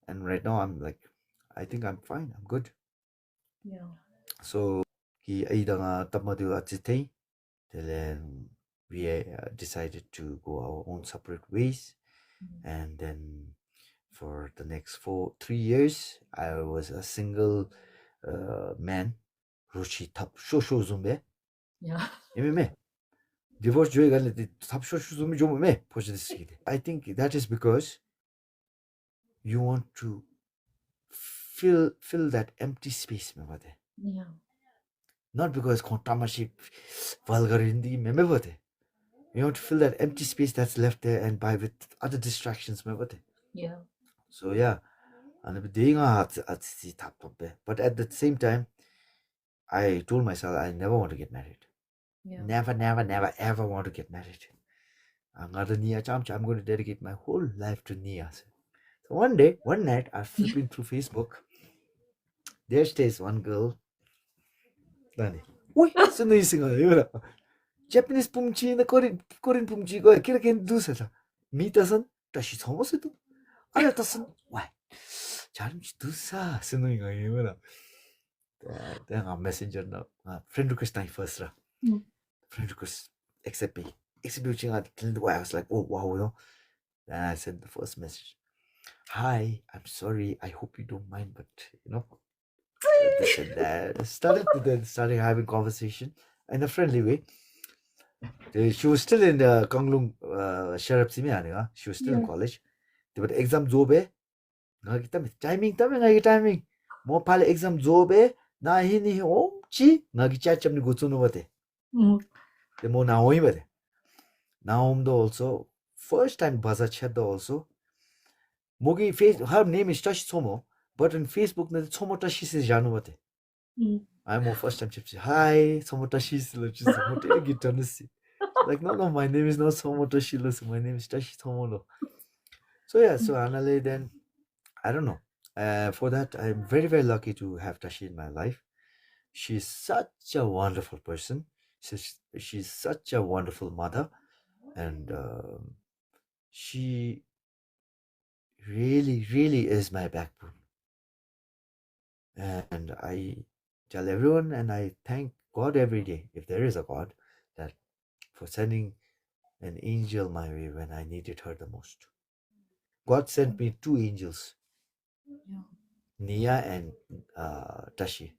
And right now I'm like, I think I'm fine, I'm good. Yeah. So he aidanga tamadu atitei, then we decided to go our own separate ways. And then for the next 3 years I was a single man. Roshi tap shosho zumbe Yeah. ememe divorce joy galne tap shosho zumbe jomeme positive. I think that is because you want to fill that empty space me bade, Yeah. not because kontamaship vulgar hindi me bade. You want to fill that empty space that's left there and by with other distractions me bade. Yeah. So yeah, and being at the top of it. But at the same time, I told myself I never want to get married. Yeah. Never, ever want to get married. I'm not a Nia Chamcha. I'm going to dedicate my whole life to Nia. So one night, I was flipping through Facebook. There stays one girl. Nani? Uy, sunay singa yun. Japanese pumchi na Korean pumchi ko kira ken do sa. Mitasan tashi somosu to. Ara tasan. Why? Charimchi do sa sunay nga yun. Then a messenger na friend request na first ra. Friend request accept me. Accept me. I was like, oh wow, Then I sent the first message. Hi, I'm sorry. I hope you don't mind, but this and that. Started having conversation in a friendly way. She was still in the Konglung Sharap Simi. She was still in college. But exam job timing. Mo pale exam job na hini chi ngagi chacham ni gutsuno bate. The mo na oi bate. Now also first time baza chadda also. Mogi face her name is Tashi Somo, but on Facebook na Somo Tashi says Janu bate. I'm more first time chipsi. Hi, Somo Tashi just motel guitar. Like no, my name is not Somo Tashi, my name is Tashi Somo. So yeah, so Anale then I don't know. For that, I'm very, very lucky to have Tashi in my life. She's such a wonderful person. She's such a wonderful mother. And she really, really is my backbone. And I tell everyone and I thank God every day, if there is a God, that for sending an angel my way when I needed her the most. God sent me two angels, Nia and Tashi,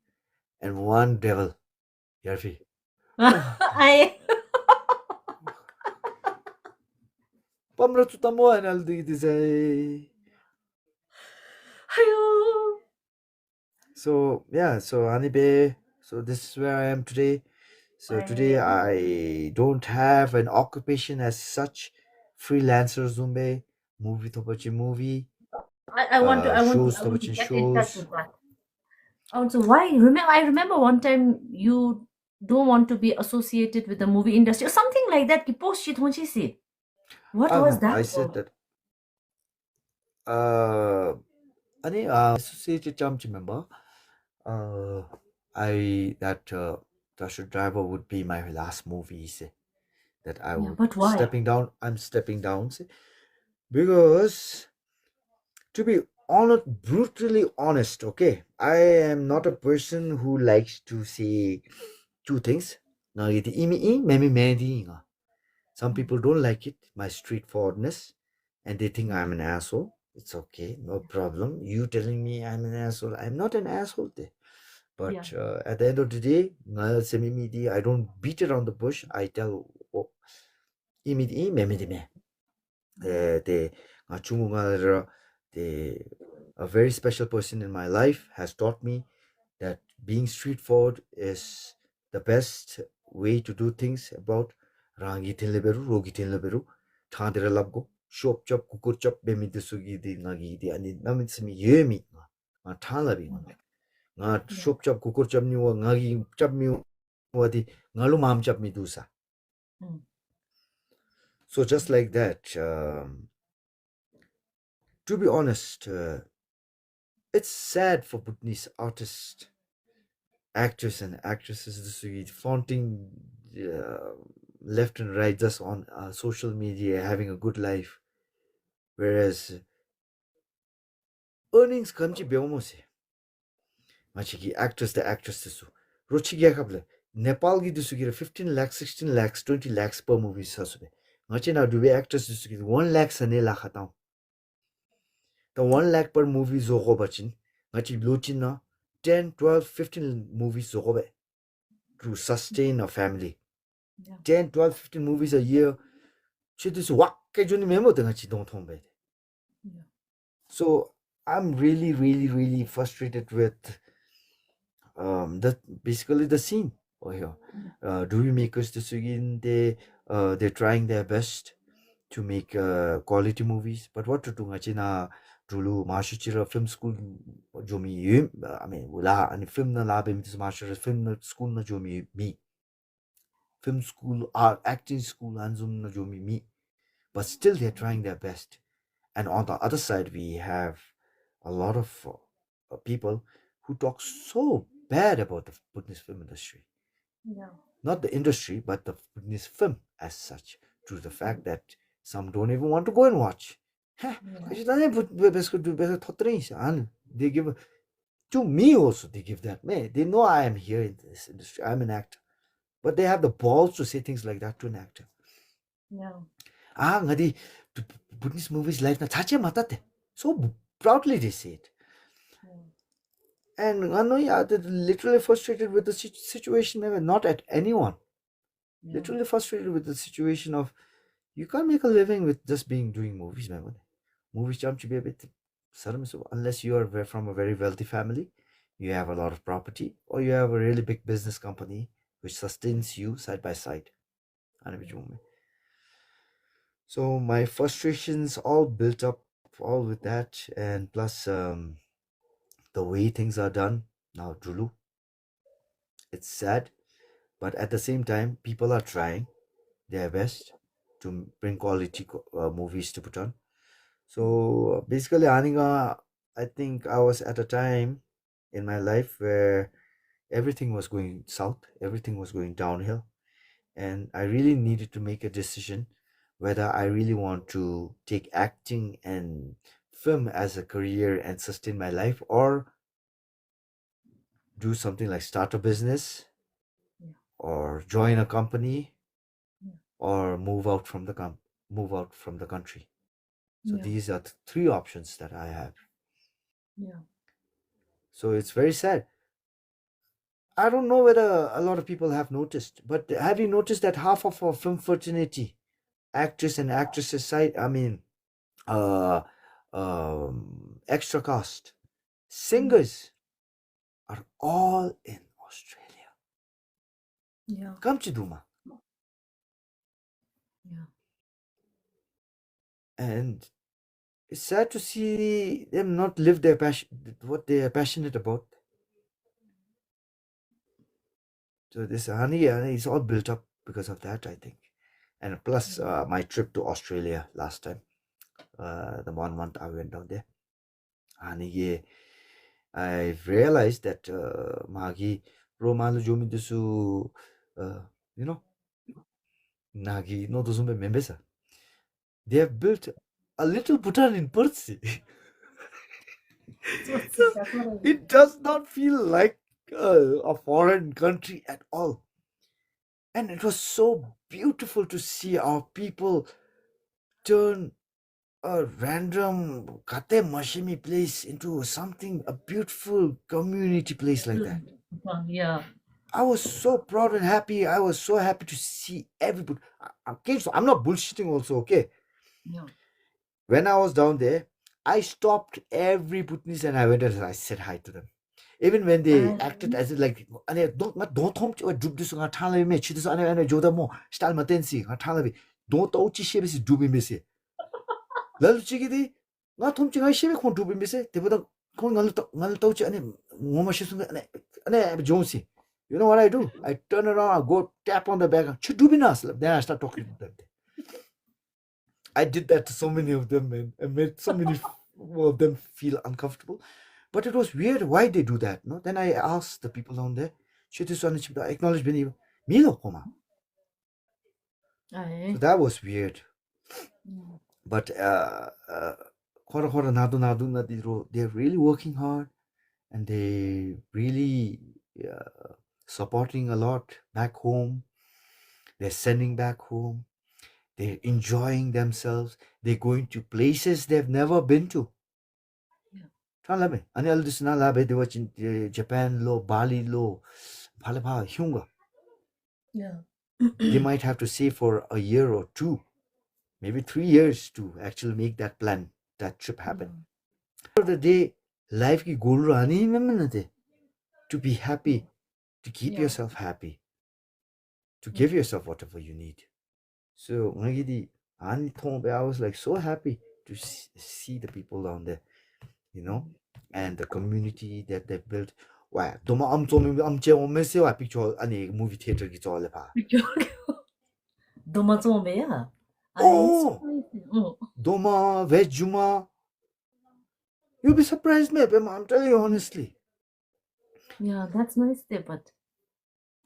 and one devil, Yarfi. I. Pamra tutamo and I'll do this. So yeah, so Anibe, so this is where I am today. So today I don't have an occupation as such. Freelancer Zumbe, movie topachi movie, I want to. I want to. shows I want to topachi get in touch shows. with that. Also, why? I remember one time you don't want to be associated with the movie industry or something like that. Ki post shit when she said. What was that I said about? that ani associated jump remember uh I that Tasha Driver would be my last movie say, that I Yeah, would but why? stepping down. I'm stepping down say, because to be honest, brutally honest, okay, I am not a person who likes to say two things. Now it imi maybe many. Some Mm, people don't like it, my straightforwardness, and they think yeah, I'm an asshole. It's okay, no problem. You telling me I'm an asshole, I'm not an asshole there. yeah, But at the end of the day, I don't beat around the bush. I tell, oh, imi me. yeah, They they a very special person in my life has taught me that being straightforward is the best way to do things about rangi tinleberu rogi tinleberu thandira labgo shop chop kukur chop bemi de sugi di ngagi di ani namitsmi yemi ma thala bi mm, nga yeah, shop chop kukur chop ni wa ngagi chop mi wadi ngalu mam chop mi dusa. mm, So just like that, to be honest, it's sad for Bhutanese artists, actors, and actresses to see flaunting uh, left and right just on social media, having a good life, whereas earnings come to beomose. Machiki actors the actresses. Rochigi akable. Nepal gi dusugira 15 lakhs, 16 lakhs, 20 lakhs per movie sasube. Machi now do we actors dusugira 1 lakh sane lakhatao. The 1 lakh per movie zogo bachin. Machi luchin na 10, 12, 15 movies zogo to sustain a family. yeah, 10, 12, 15 movies a year. Chidus wak kajuni memo dengan chidong thongbe. yeah, So I'm really, really, really frustrated with that basically the scene over here. yeah, Movie makers to begin they're trying their best to make quality movies, but what to do ngachina dulu mashuchira film school jomi I mean wala and film na labe mitis mashuchira film na school na jomi me film school art acting school anzum na jomi me, but still they're trying their best. And on the other side, we have a lot of people who talk so bad about the Bhutanese film industry. yeah, Not the industry, but the Bhutanese film as such, to the fact that some don't even want to go and watch. Heh, yeah, kasi tani they give to me also they give that. Man, they know I am here in this industry. I'm an actor, but they have the balls to say things like that to an actor. yeah, Ngadi Bhutanese movies life na chache matate. So proudly they say it. yeah, And yeah, they're literally frustrated with the situation, maybe not at anyone. yeah, Literally frustrated with the situation of you can't make a living with just being doing movies, man. Movies jump to be a bit unless you are from a very wealthy family, you have a lot of property, or you have a really big business company which sustains you side by side. yeah, So my frustrations all built up all with that, and plus the way things are done now, Julu. It's sad, but at the same time, people are trying their best to bring quality movies to put on. So basically, Aninga, I think I was at a time in my life where everything was going south, everything was going downhill, and I really needed to make a decision whether I really want to take acting and film as a career and sustain my life, or do something like start a business yeah, or join a company yeah, or move out from the country. So yeah, these are the three options that I have. yeah, So it's very sad. I don't know whether a lot of people have noticed, but have you noticed that half of our film fraternity, actors and actresses side, I mean, uh, extra cast, mm, singers are all in Australia. yeah, Come to Duma. yeah, And it's sad to see them not live their passion, what they are passionate about. So this honey is all built up because of that, I think. and plus my trip to Australia last time. The 1 month I went down there, and yeah, I've realized that magi Romano Jomidusu, you know, Nagi no Dosumbe Membesa. They have built a little Bhutan in Persi. So see, that's what I mean. It does not feel like a foreign country at all. And it was so beautiful to see our people turn a random Kate Mashimi place into something, a beautiful community place like that. Yeah. I was so proud and happy. I was so happy to see everybody. Okay, so I'm not bullshitting also, okay? Yeah. When I was down there, I stopped every Bhutanese and I went and I said hi to them. Even when they acted as if like, don't home to a dub this on a tally me, she does an joda mo, style matensi, a tally, don't ouchi shibis dubi missy. Lal chigidi, not home to a shibik won't dubi missy, they would have going a little touch and Momashi and Jonesy. You know what I do? I turn around, I go tap on the back, chudubinas, then I start talking to them. I did that to so many of them, man. I made so many of them feel uncomfortable. But it was weird why they do that. No? Then I asked the people down there, acknowledge Beni Milo Koma. So that was weird. But they're really working hard and they really supporting a lot back home. They're sending back home. They're enjoying themselves. They're going to places they've never been to. Talabe. Ani aldus na labe they watch in Japan lo, Bali lo, palapa hyunga. Yeah. They might have to save for a year or two, maybe 3 years to actually make that plan, that trip happen. End of the day, life ki goal ani memnate to be happy, to keep yourself happy, to give yourself whatever you need. So ngagidi ani thombe, I was like so happy to see the people down there, you know, and the community that they built. Wow, doma amche omese wa picture ani movie theater ki chole pa. Domazome야. Oh, Oh. doma veg juma. You'll be surprised, maybe. I'm telling you honestly. Yeah, that's nice there, but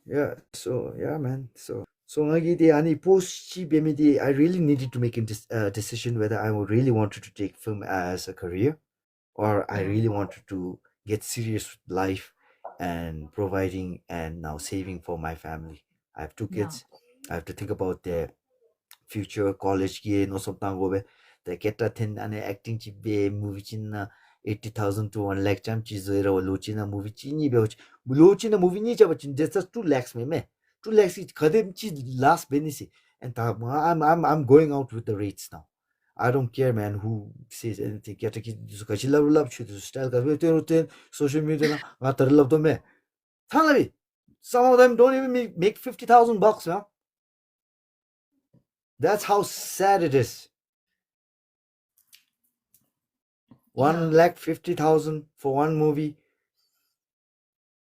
Yeah. So yeah, man. So ngagidi ani post chi bemidi. I really needed to make a decision whether I really wanted to take film as a career, or I really wanted to get serious with life and providing and now saving for my family. I have two kids. I have to think about their future, college ge no somtang go be. The get a thin and acting chi be movie chin 80,000 to 1 lakh cham chi zero lochina movie chini be lochina movie ni chaba chin just 2 lakhs me 2 lakhs is kadem chi last benisi and I'm going out with the rates now. I don't care, man, who says anything. Get a kid, love, style, social media, love to me. Some of them don't even make 50,000 bucks, man. That's how sad it is. 1,50,000 for one movie.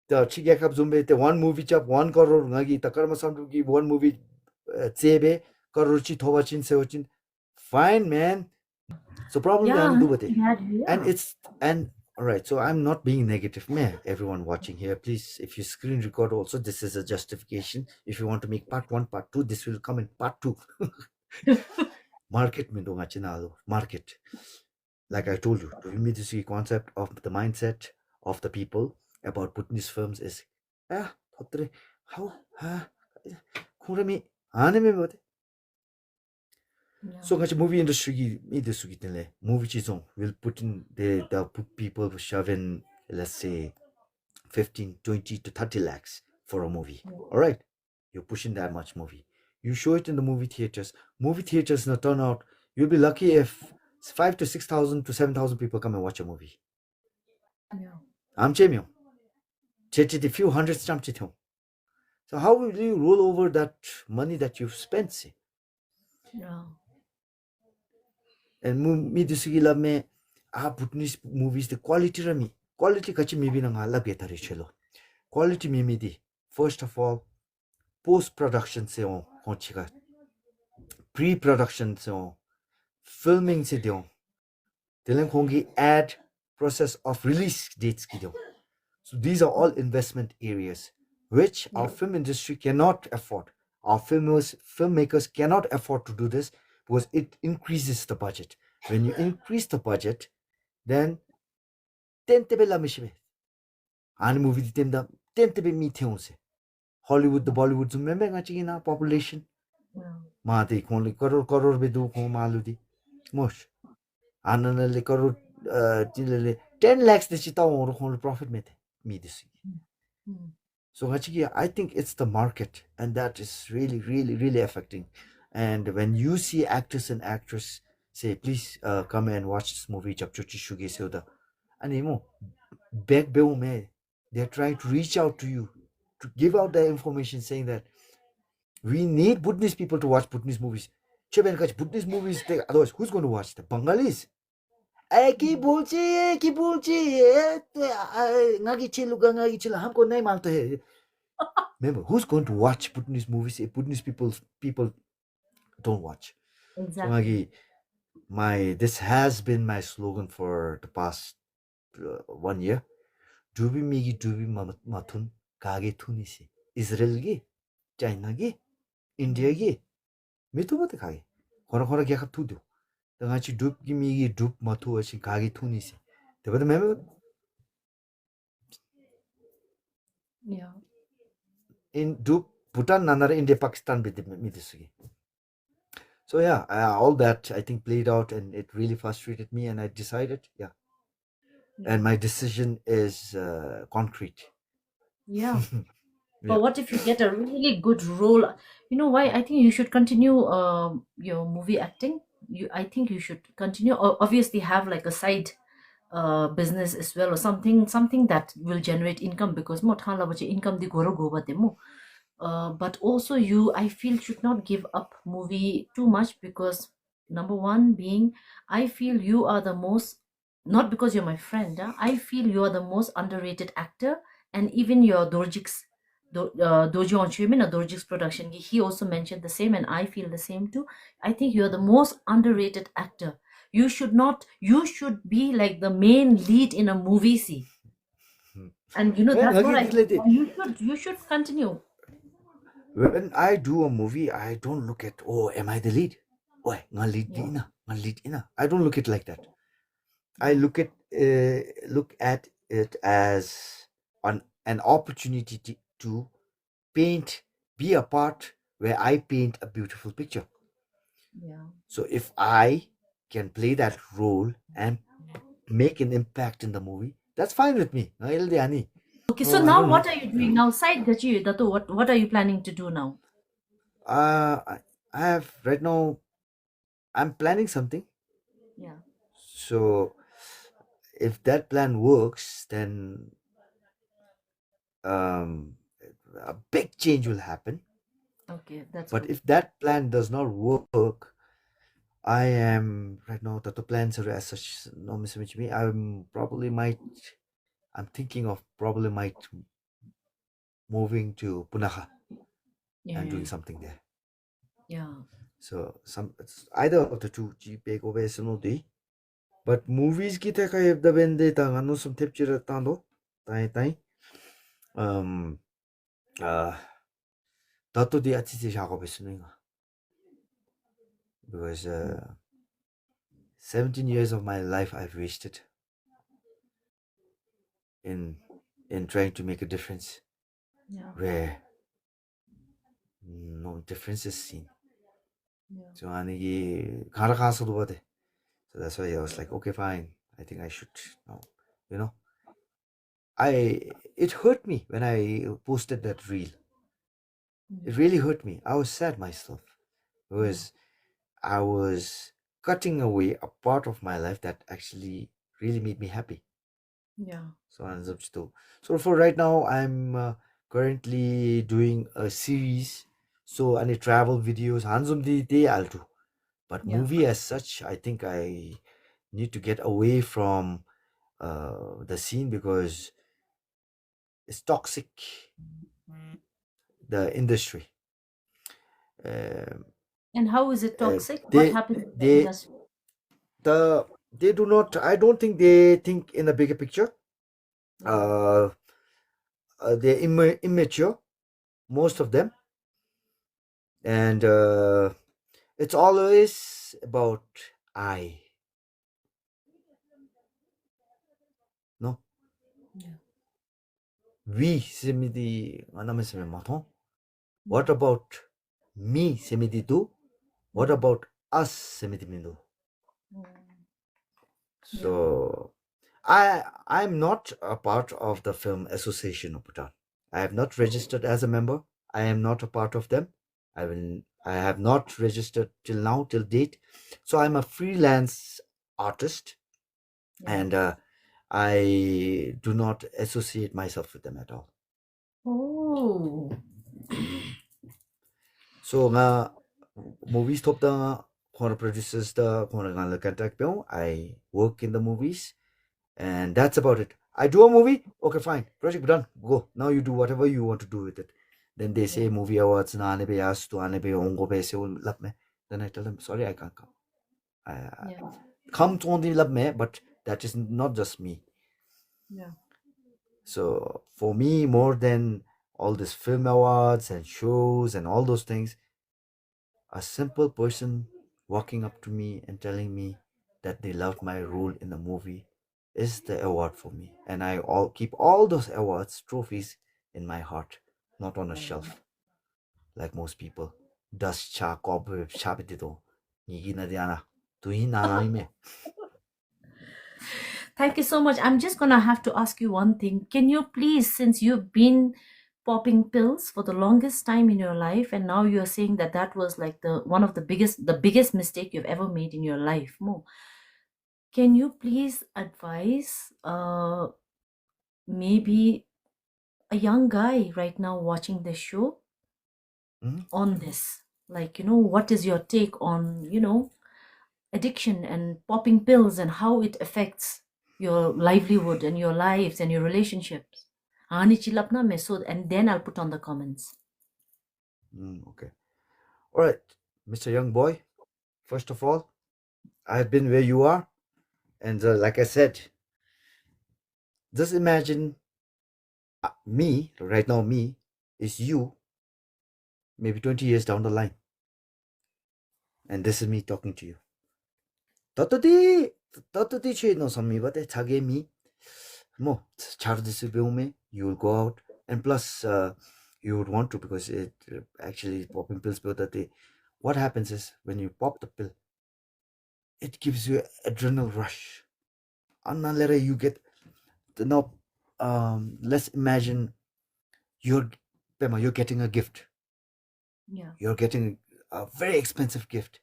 The Chigakab Zumbe, the one movie chap, 1 crore, Nagi, the Karma Samdrup one movie, Tsebe, Karuchi Tovachin Sevachin. Fine, man. So problem and it's and all right. So I'm not being negative, man. Everyone watching here, please, if you screen record also, this is a justification. If you want to make part 1, part 2, this will come in part 2. Market market. Like I told you, the immediacy concept of the mindset of the people about Bhutanese films is how kurami anime. So much movie industry movie chizong will put in the people shove in, let's say 15, 20 to 30 lakhs for a movie. All right, you're pushing that much movie. You show it in the movie theaters. Movie theaters now turn out. You'll be lucky if 5 to 6,000 to 7,000 people come and watch a movie. I'm Chemio. A few hundreds jump. So how will you roll over that money that you've spent? See? yeah. And me dusigila me Bhutanese movies the quality kachi maybe nang hala betari chelo. Quality mimi di. First of all, post production se on chiga pre-production so filming si diyo dilang kongi ad process of release dates ki diyo. So these are all investment areas which our Yeah. film industry cannot afford. Our filmmakers cannot afford to do this because it increases the budget. When you increase the budget, then tentebe la mishime. Ani movie di temda tentebe mi theonse. Hollywood the Bollywood zumembe ngachi na population. Yeah. Ma te konli koror be du ko malu di. Mosh. Ananale koror tilele 10 lakhs de chita or kon profit mete. Mi disi. Mm. So actually, I think it's the market, and that is really, really, really affecting. And when you see actors and actresses say, "Please come and watch this movie," Chapchuchi Shuge Seuda, and beg me, they're trying to reach out to you to give out the information saying that we need Buddhist people to watch Buddhist movies. Cheben kach Buddhist movies, otherwise who's going to watch the Bengalis? কি Mm. বলছি কি বলছি ngagi chiluga ngagi chila हमको नहीं मालूम है. Remember, who's going to watch Bhutanese movies if Bhutanese people don't watch? So, Exactly. Maggie, my this has been my slogan for the past 1 year. Dubi migi dubi matun kage tunisi. Israel gi, China gi, India Yeah. gi, mitu bate kage. Kora kora kya tu do. Tangachi dub gi migi dub matu achi kage tunisi. Tebate remember Yeah. in dub Bhutan nanara India Pakistan bit midisugi. So yeah, all that I think played out, and it really frustrated me. And I decided, yeah, Yeah. and my decision is concrete. Yeah. Yeah. But what if you get a really good role? You know why? I think you should continue your movie acting. I think you should continue. Obviously, have like a side business as well, or something that will generate income, because mo thala bache income di goro go ba demo. But also you, I feel, should not give up movie too much, because number one being, I feel you are the most, not because you're my friend, I feel you are the most underrated actor. And even your Dorjik's Dojo Onchuimin or Dorjik's production, he also mentioned the same, and I feel the same too. I think you're the most underrated actor. You should be like the main lead in a movie, see. And When that's what I again, feel. You should continue. when I do a movie, I don't look at, oh, am I the lead? Oh, Yeah. nga lead ina. I don't look at like that. I Yeah. look at it as an opportunity to paint, be a part where I paint a beautiful picture. Yeah. So if I can play that role and make an impact in the movie, that's fine with me. Okay, so Oh, I don't now know. what are you doing now? Side Gachi, Dato, what are you planning to do now? I have right now. I'm planning something. Yeah. So if that plan works, then um, a big change will happen. Okay, that's But good. if that plan does not work, I am right now that the plans are as such no miss me. I'm probably might. I'm thinking of probably might moving to Punaha and Yeah. doing something there. Yeah. So it's either of the two GP go day. But movies kita kaya the bende tang ano some tipchira tando. Tai. Um uh dato di atisi 작업했으니 because 17 years of my life I've wasted in trying to make a difference Yeah. where no difference is seen. Yeah. So 아니 가라가서도 보대. So that's why I was like, okay, fine. I think I should now, you know. It hurt me when I posted that reel. It Mm. really hurt me. I was sad myself Yeah. because I was cutting away a part of my life that actually really made me happy. Yeah. So ends up still. So for right now, I'm currently doing a series. So any travel videos, handsome the day I'll do. But Yeah. movie as such, I think I need to get away from the scene because it's toxic. The industry. Um And how is it Uh, toxic? What they happens in the they industry? they do not. I don't think they think in a bigger picture. Yeah. Uh, they're immature, most of them, and it's always about I. No, Yeah. we semidi anamisme maton. Yeah. What about me semidi do? What Mm. about us semidi mindu? Mm. Yeah. So I'm not a part of the film association of Bhutan. I have not registered as a member. I am not a part of them. I have not registered till now, till date. So I'm a freelance artist, Yeah. and I do not associate myself with them at all. Oh. So nga movies top the corner producers the corner contact I work in the movies, and that's about it. I do a movie, okay, fine, project done, go. Now you do whatever you want to do with it. Then they say Yeah. movie awards na ane be asked to ane be ongo be se love me. Then I tell them sorry, I can't come. I Yeah. come to only love me, but that is not just me. Yeah. So for me, more than all these film awards and shows and all those things, a simple person walking up to me and telling me that they loved my role in the movie is the award for me. And I keep all those awards, trophies in my heart, not on a Oh. shelf like most people. Dust cha cobweb shabitido. Nigina diana. Tuhi. Thank you so much. I'm just gonna have to ask you one thing. Can you please, since you've been popping pills for the longest time in your life, and now you're saying that that was like the one of the biggest mistake you've ever made in your life, Mo, can you please advise maybe a young guy right now watching this show Mhm. on this? Like, what is your take on, addiction and popping pills and how it affects your livelihood and your lives and your relationships? Ani chilapna mein, so and then I'll put on the comments. Okay. All right, Mr. Young Boy. First of all, I've been where you are, and like I said, just imagine me right now. Me is you, maybe 20 years down the line, and this is me talking to you. Totally change no some me, but it's again me. Mo, charges me. You will go out, and plus, you would want to because it actually popping pills. But that what happens is when you pop the pill, it gives you adrenal rush. And then later you get now. Let's imagine you're, Pema, you're getting a gift. Yeah. You're getting a very expensive gift.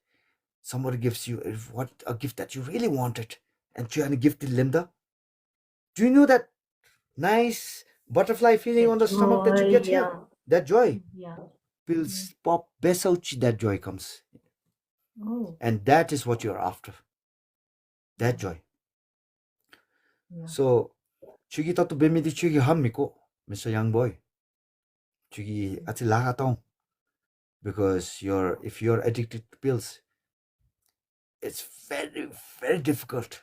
Somebody gives you what a gift that you really wanted, and trying to give to Linda. Do you know that nice butterfly feeling The on the stomach that you joy, get here? yeah. That joy. Yeah. Yeah. Pills pop besauchi, that joy comes. Oh. And that is what you're after. That Yeah. joy. Yeah. So Chugi tatu bemidi chugi hammiko, Mr. Young Boy. Chugi ati lahatong. Because if you're addicted to pills, it's very, very difficult.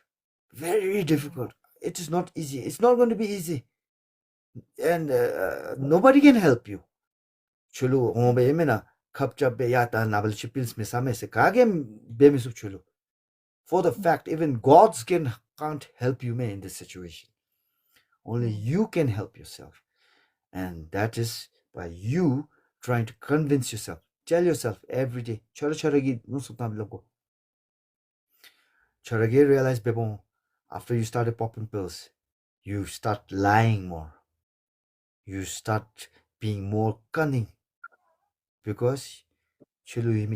Very difficult. It is not easy. It's not going to be easy. And nobody can help you. Chulu ngombe emena kapcha be yata nabal chipils mesame se kage bemisu chulu. For the fact even gods can't help you in this situation. Only you can help yourself. And that is by you trying to convince yourself. Tell yourself every day. Chora choragi nusutam logo. Choragi realize bebon after you started popping pills, you start lying more. You start being more cunning because then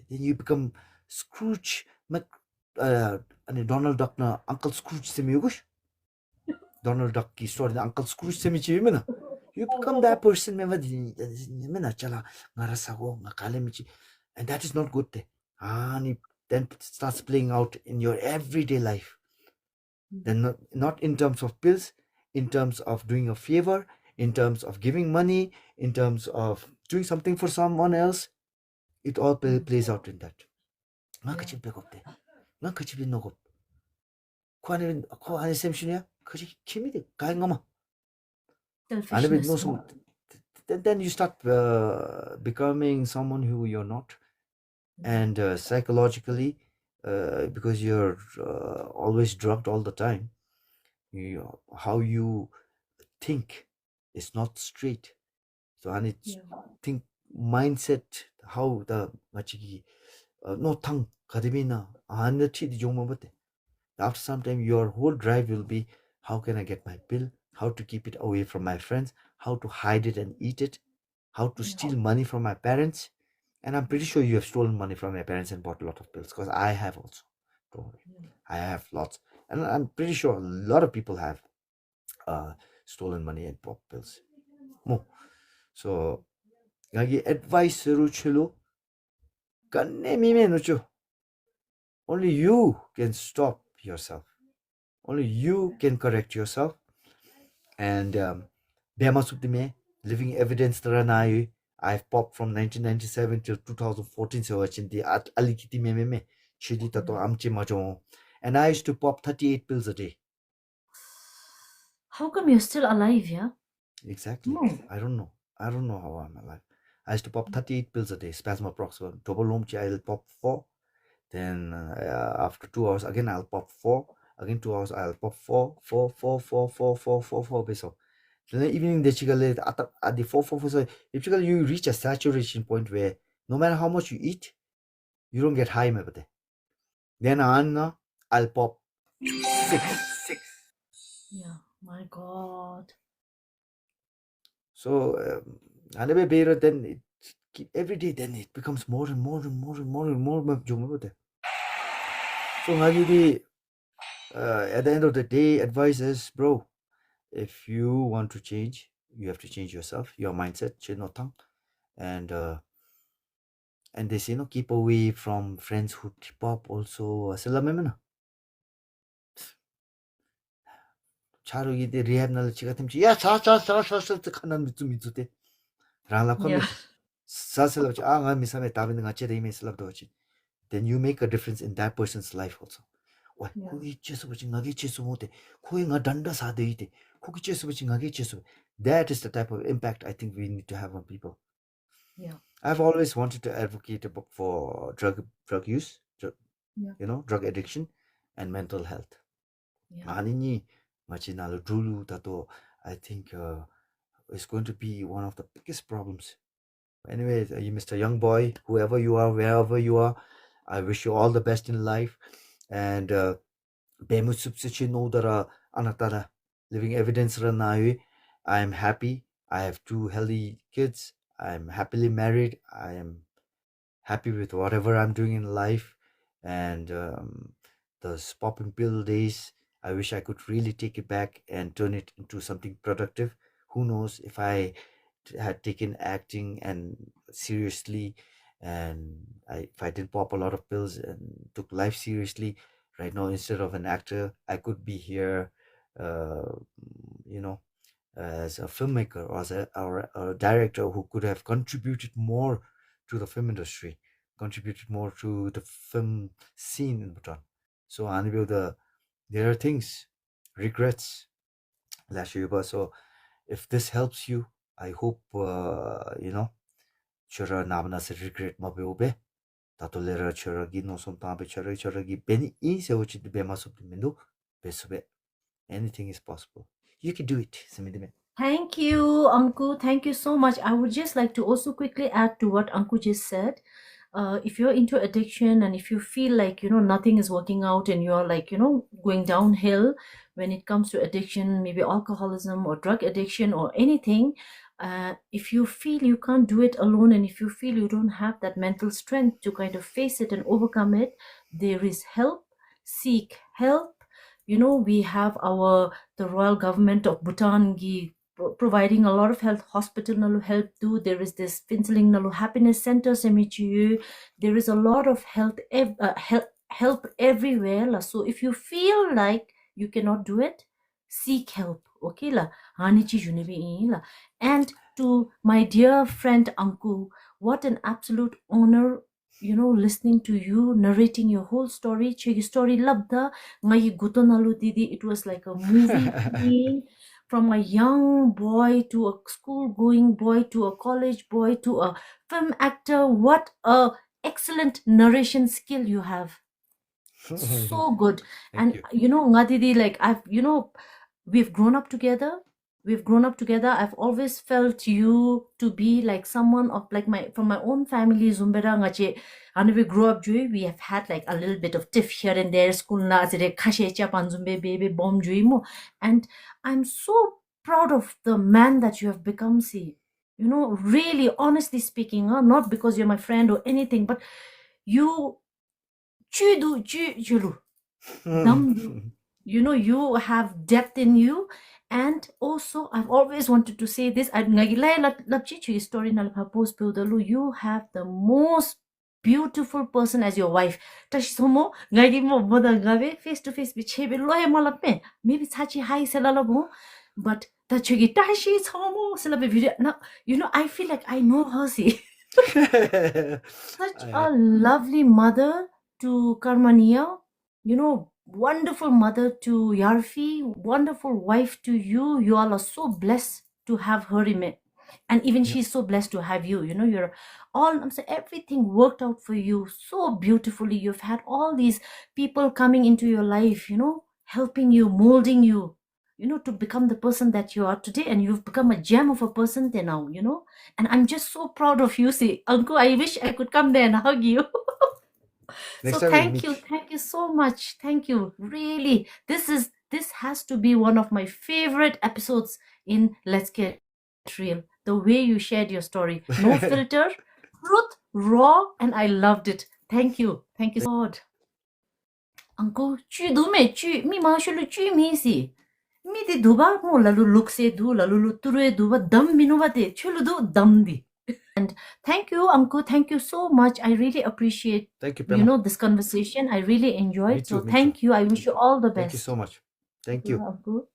you become Scrooge Donald Duck na Uncle Scrooge semiugush. Donald Duck ki story na Uncle Scrooge semichi. You become that person chala ngarasago ngakalemichi, and that is not good. And it then starts playing out in your everyday life. Then not in terms of pills, in terms of doing a favor, in terms of giving money, in terms of doing something for someone else. it all plays out in that. Nga Yeah. kachib bekopte. Nga kachib nogop. Ko ane semshunya kachib kimide kaingama. Ane be no Selfishness. some. Then you start becoming someone who you're not, and psychologically, because you're always drugged all the time, how you think is not straight. So and it's Yeah. think mindset how the machigi no tang kadimina and the jongma. After some time, your whole drive will be how can I get my bill, how to keep it away from my friends, how to hide it and eat it, how to Yeah. steal money from my parents. And I'm pretty sure you have stolen money from my parents and bought a lot of pills, because I have also. Don't worry. Yeah. I have lots. And I'm pretty sure a lot of people have uh, stolen money and bought pills. Mo. So, ngagi advice chilo kanne mime nucho. Only you can stop yourself. Only you can correct yourself. And Bema Suptime, living evidence Taranai, I've popped from 1997 till 2014. So the at Alikiti Meme, Chidi Tato Amchi Majo. And I used to pop 38 pills a day. How come you're still alive? Yeah. Exactly. No. I don't know. I don't know how I'm alive. I used to pop 38 pills a day, spasmoprox, double lomchi, I'll pop 4. Then after 2 hours, again I'll pop 4. Again 2 hours, I'll pop 4, 4, 4, 4, 4, 4, 4, 4, beso. Then evening at the 4, 4, 4, so basically you reach a saturation point where no matter how much you eat, you don't get high, mabate. Then I'll pop 6. Yeah. My God. So anyway, better then every day then it becomes more and more and more and more and more mabate. So at the end of the day, advice is, bro, if you want to change, you have to change yourself, your mindset, chinotang, and they say, keep away from friends who trip up also. Sila memena. Charo gide rehab na chiga timchi. Ya sa kanan mitsu te. Rangla Yeah. komit. Sa sila nga misame tabin nga che de ime sila dochi. Then you make a difference in that person's life also. Why? Yeah. Kogi chesu bachi ngagi chesu mote. Koi nga danda sa de ite. Kogi chesu bachi ngagi chesu. That is the type of impact I think we need to have on people. Yeah. I've always wanted to advocate for drug use, Yeah. drug addiction and mental health. Yeah. Anini machinalo dulu tato, I think is going to be one of the biggest problems. Anyways, you Mr. Young Boy, whoever you are, wherever you are, I wish you all the best in life. And Bemutsupsichi anatara living evidence ranai. I am happy. I have 2 healthy kids. I am happily married. I am happy with whatever I'm doing in life. And those popping pill days, I wish I could really take it back and turn it into something productive. Who knows if I had taken acting and seriously, and if I didn't pop a lot of pills and took life seriously, right now instead of an actor, I could be here, uh, you know, as a filmmaker or a director who could have contributed more to the film industry, contributed more to the film scene in Bhutan. So there are things, regrets, Lashiba. So if this helps you, I hope chura namna se regret mabeobe. Tatolera chura gi no son tabe chura gi beni in se ochi de bema supplemento besube. Anything is possible. You can do it, Samidime. Thank you, Anku. Thank you so much. I would just like to also quickly add to what Anku just said. If you're into addiction and if you feel like nothing is working out and you're like going downhill when it comes to addiction, maybe alcoholism or drug addiction or anything, if you feel you can't do it alone and if you feel you don't have that mental strength to kind of face it and overcome it, there is help. Seek help. We have the royal government of Bhutan providing a lot of health hospital nalu help too. There is this Finseling nalu happiness center semichu. There is a lot of help everywhere la. So if you feel like you cannot do it, seek help. Okay la. Hanichi junebi la. And to my dear friend Anku, what an absolute honor, listening to you narrating your whole story. Chegi story labda ngai gutonalu didi. It was like a movie playing, from a young boy to a school going boy to a college boy to a film actor. What a excellent narration skill you have. So good. Thank And you. Ngadidi, like we've grown up together. I've always felt you to be like someone of like my from my own family. Zumbera ngache, and we grew up jui. We have had like a little bit of tiff here and there. School na zire kashe cha panzumbe baby bomb jui mo. And I'm so proud of the man that you have become. See, really, honestly speaking, not because you're my friend or anything, but you chudu chulu dum. You have depth in you. And also, I've always wanted to say this. Story you have the most beautiful person as your wife. Tashisomo ngagi mo boda gabe face to face bichebe loye malapme. Maybe tachi hai selalabo, but tachi tashi somo selabe video. Now, I feel like I know her. See. Such a lovely mother to Karmania, wonderful mother to Yarfi, wonderful wife to you. You all are so blessed to have her in it. And even Yeah. she's so blessed to have you. You're all, I'm saying, everything worked out for you so beautifully. You've had all these people coming into your life, helping you, molding you, to become the person that you are today. And you've become a gem of a person there now, and I'm just so proud of you. See, uncle, I wish I could come there and hug you. Next So time we'll thank you meet. so much. Thank you, really. This has to be one of my favorite episodes in Let's Get Real. The way you shared your story, no filter, truth, raw, and I loved it. Thank you God. Uncle, chu du me chu mi ma shulu chu mi si. Mi di duba mo lalu lukse du lalu luture duba dam minuba de chulu du dam di. And thank you, Uncle. Thank you so much. I really appreciate, Thank you, Pema. this conversation. I really enjoyed. Me too. So thank you. I wish you all the best. Thank you so much. Thank Thank you, you. Uncle.